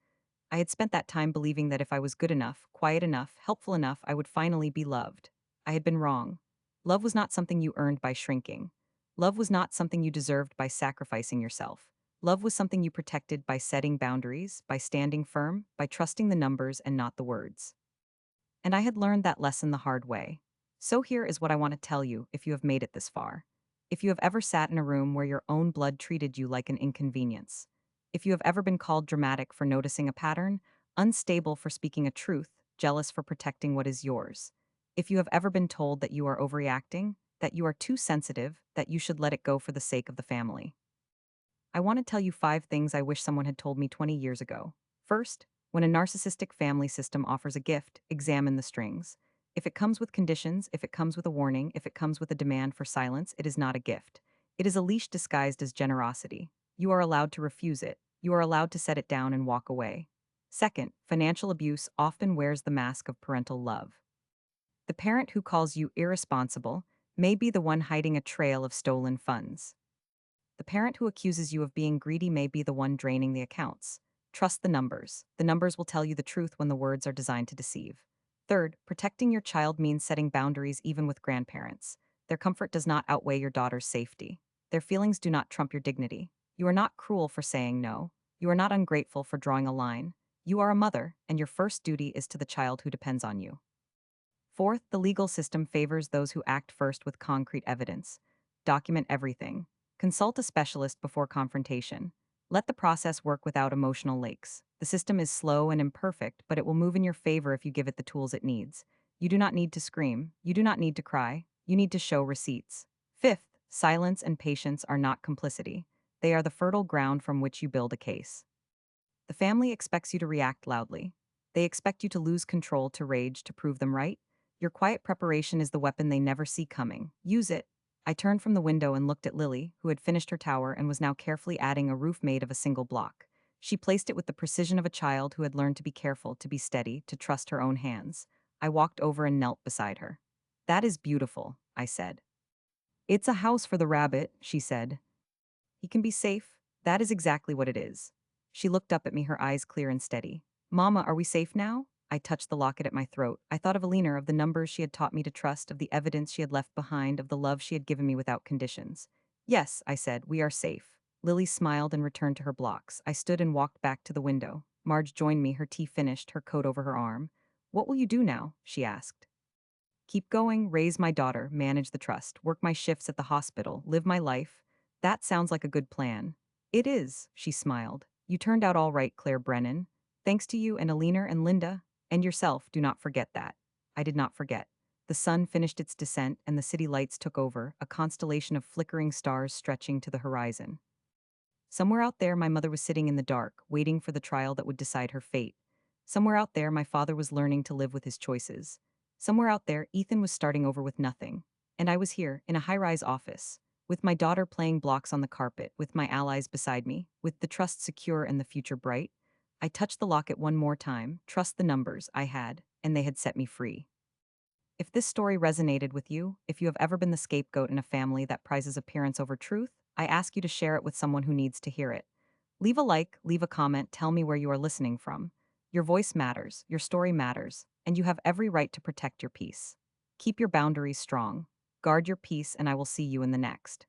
[SPEAKER 1] I had spent that time believing that if I was good enough, quiet enough, helpful enough, I would finally be loved. I had been wrong. Love was not something you earned by shrinking. Love was not something you deserved by sacrificing yourself. Love was something you protected by setting boundaries, by standing firm, by trusting the numbers and not the words. And I had learned that lesson the hard way. So here is what I want to tell you if you have made it this far. If you have ever sat in a room where your own blood treated you like an inconvenience, if you have ever been called dramatic for noticing a pattern, unstable for speaking a truth, jealous for protecting what is yours, if you have ever been told that you are overreacting, that you are too sensitive, that you should let it go for the sake of the family, I want to tell you 5 things I wish someone had told me 20 years ago. First, when a narcissistic family system offers a gift, examine the strings. If it comes with conditions, if it comes with a warning, if it comes with a demand for silence, it is not a gift. It is a leash disguised as generosity. You are allowed to refuse it. You are allowed to set it down and walk away. Second, financial abuse often wears the mask of parental love. The parent who calls you irresponsible may be the one hiding a trail of stolen funds. The parent who accuses you of being greedy may be the one draining the accounts. Trust the numbers. The numbers will tell you the truth when the words are designed to deceive. Third, protecting your child means setting boundaries even with grandparents. Their comfort does not outweigh your daughter's safety. Their feelings do not trump your dignity. You are not cruel for saying no. You are not ungrateful for drawing a line. You are a mother, and your first duty is to the child who depends on you. Fourth, the legal system favors those who act first with concrete evidence. Document everything. Consult a specialist before confrontation. Let the process work without emotional lakes. The system is slow and imperfect, but it will move in your favor if you give it the tools it needs. You do not need to scream. You do not need to cry. You need to show receipts. Fifth, silence and patience are not complicity. They are the fertile ground from which you build a case. The family expects you to react loudly. They expect you to lose control, to rage, to prove them right. Your quiet preparation is the weapon they never see coming. Use it. I turned from the window and looked at Lily, who had finished her tower and was now carefully adding a roof made of a single block. She placed it with the precision of a child who had learned to be careful, to be steady, to trust her own hands. I walked over and knelt beside her. That is beautiful, I said. It's a house for the rabbit, she said. He can be safe. That is exactly what it is. She looked up at me, her eyes clear and steady. Mama, are we safe now? I touched the locket at my throat. I thought of Alina, of the numbers she had taught me to trust, of the evidence she had left behind, of the love she had given me without conditions. Yes, I said, we are safe. Lily smiled and returned to her blocks. I stood and walked back to the window. Marge joined me, her tea finished, her coat over her arm. What will you do now? She asked. Keep going, raise my daughter, manage the trust, work my shifts at the hospital, live my life. That sounds like a good plan. It is, she smiled. You turned out all right, Claire Brennan. Thanks to you and Alina and Linda, and yourself, do not forget that. I did not forget. The sun finished its descent and the city lights took over, a constellation of flickering stars stretching to the horizon. Somewhere out there, my mother was sitting in the dark, waiting for the trial that would decide her fate. Somewhere out there, my father was learning to live with his choices. Somewhere out there, Ethan was starting over with nothing. And I was here, in a high rise office, with my daughter playing blocks on the carpet, with my allies beside me, with the trust secure and the future bright. I touched the locket one more time, trust the numbers I had, and they had set me free. If this story resonated with you, if you have ever been the scapegoat in a family that prizes appearance over truth, I ask you to share it with someone who needs to hear it. Leave a like, leave a comment, tell me where you are listening from. Your voice matters, your story matters, and you have every right to protect your peace. Keep your boundaries strong. Guard your peace, and I will see you in the next.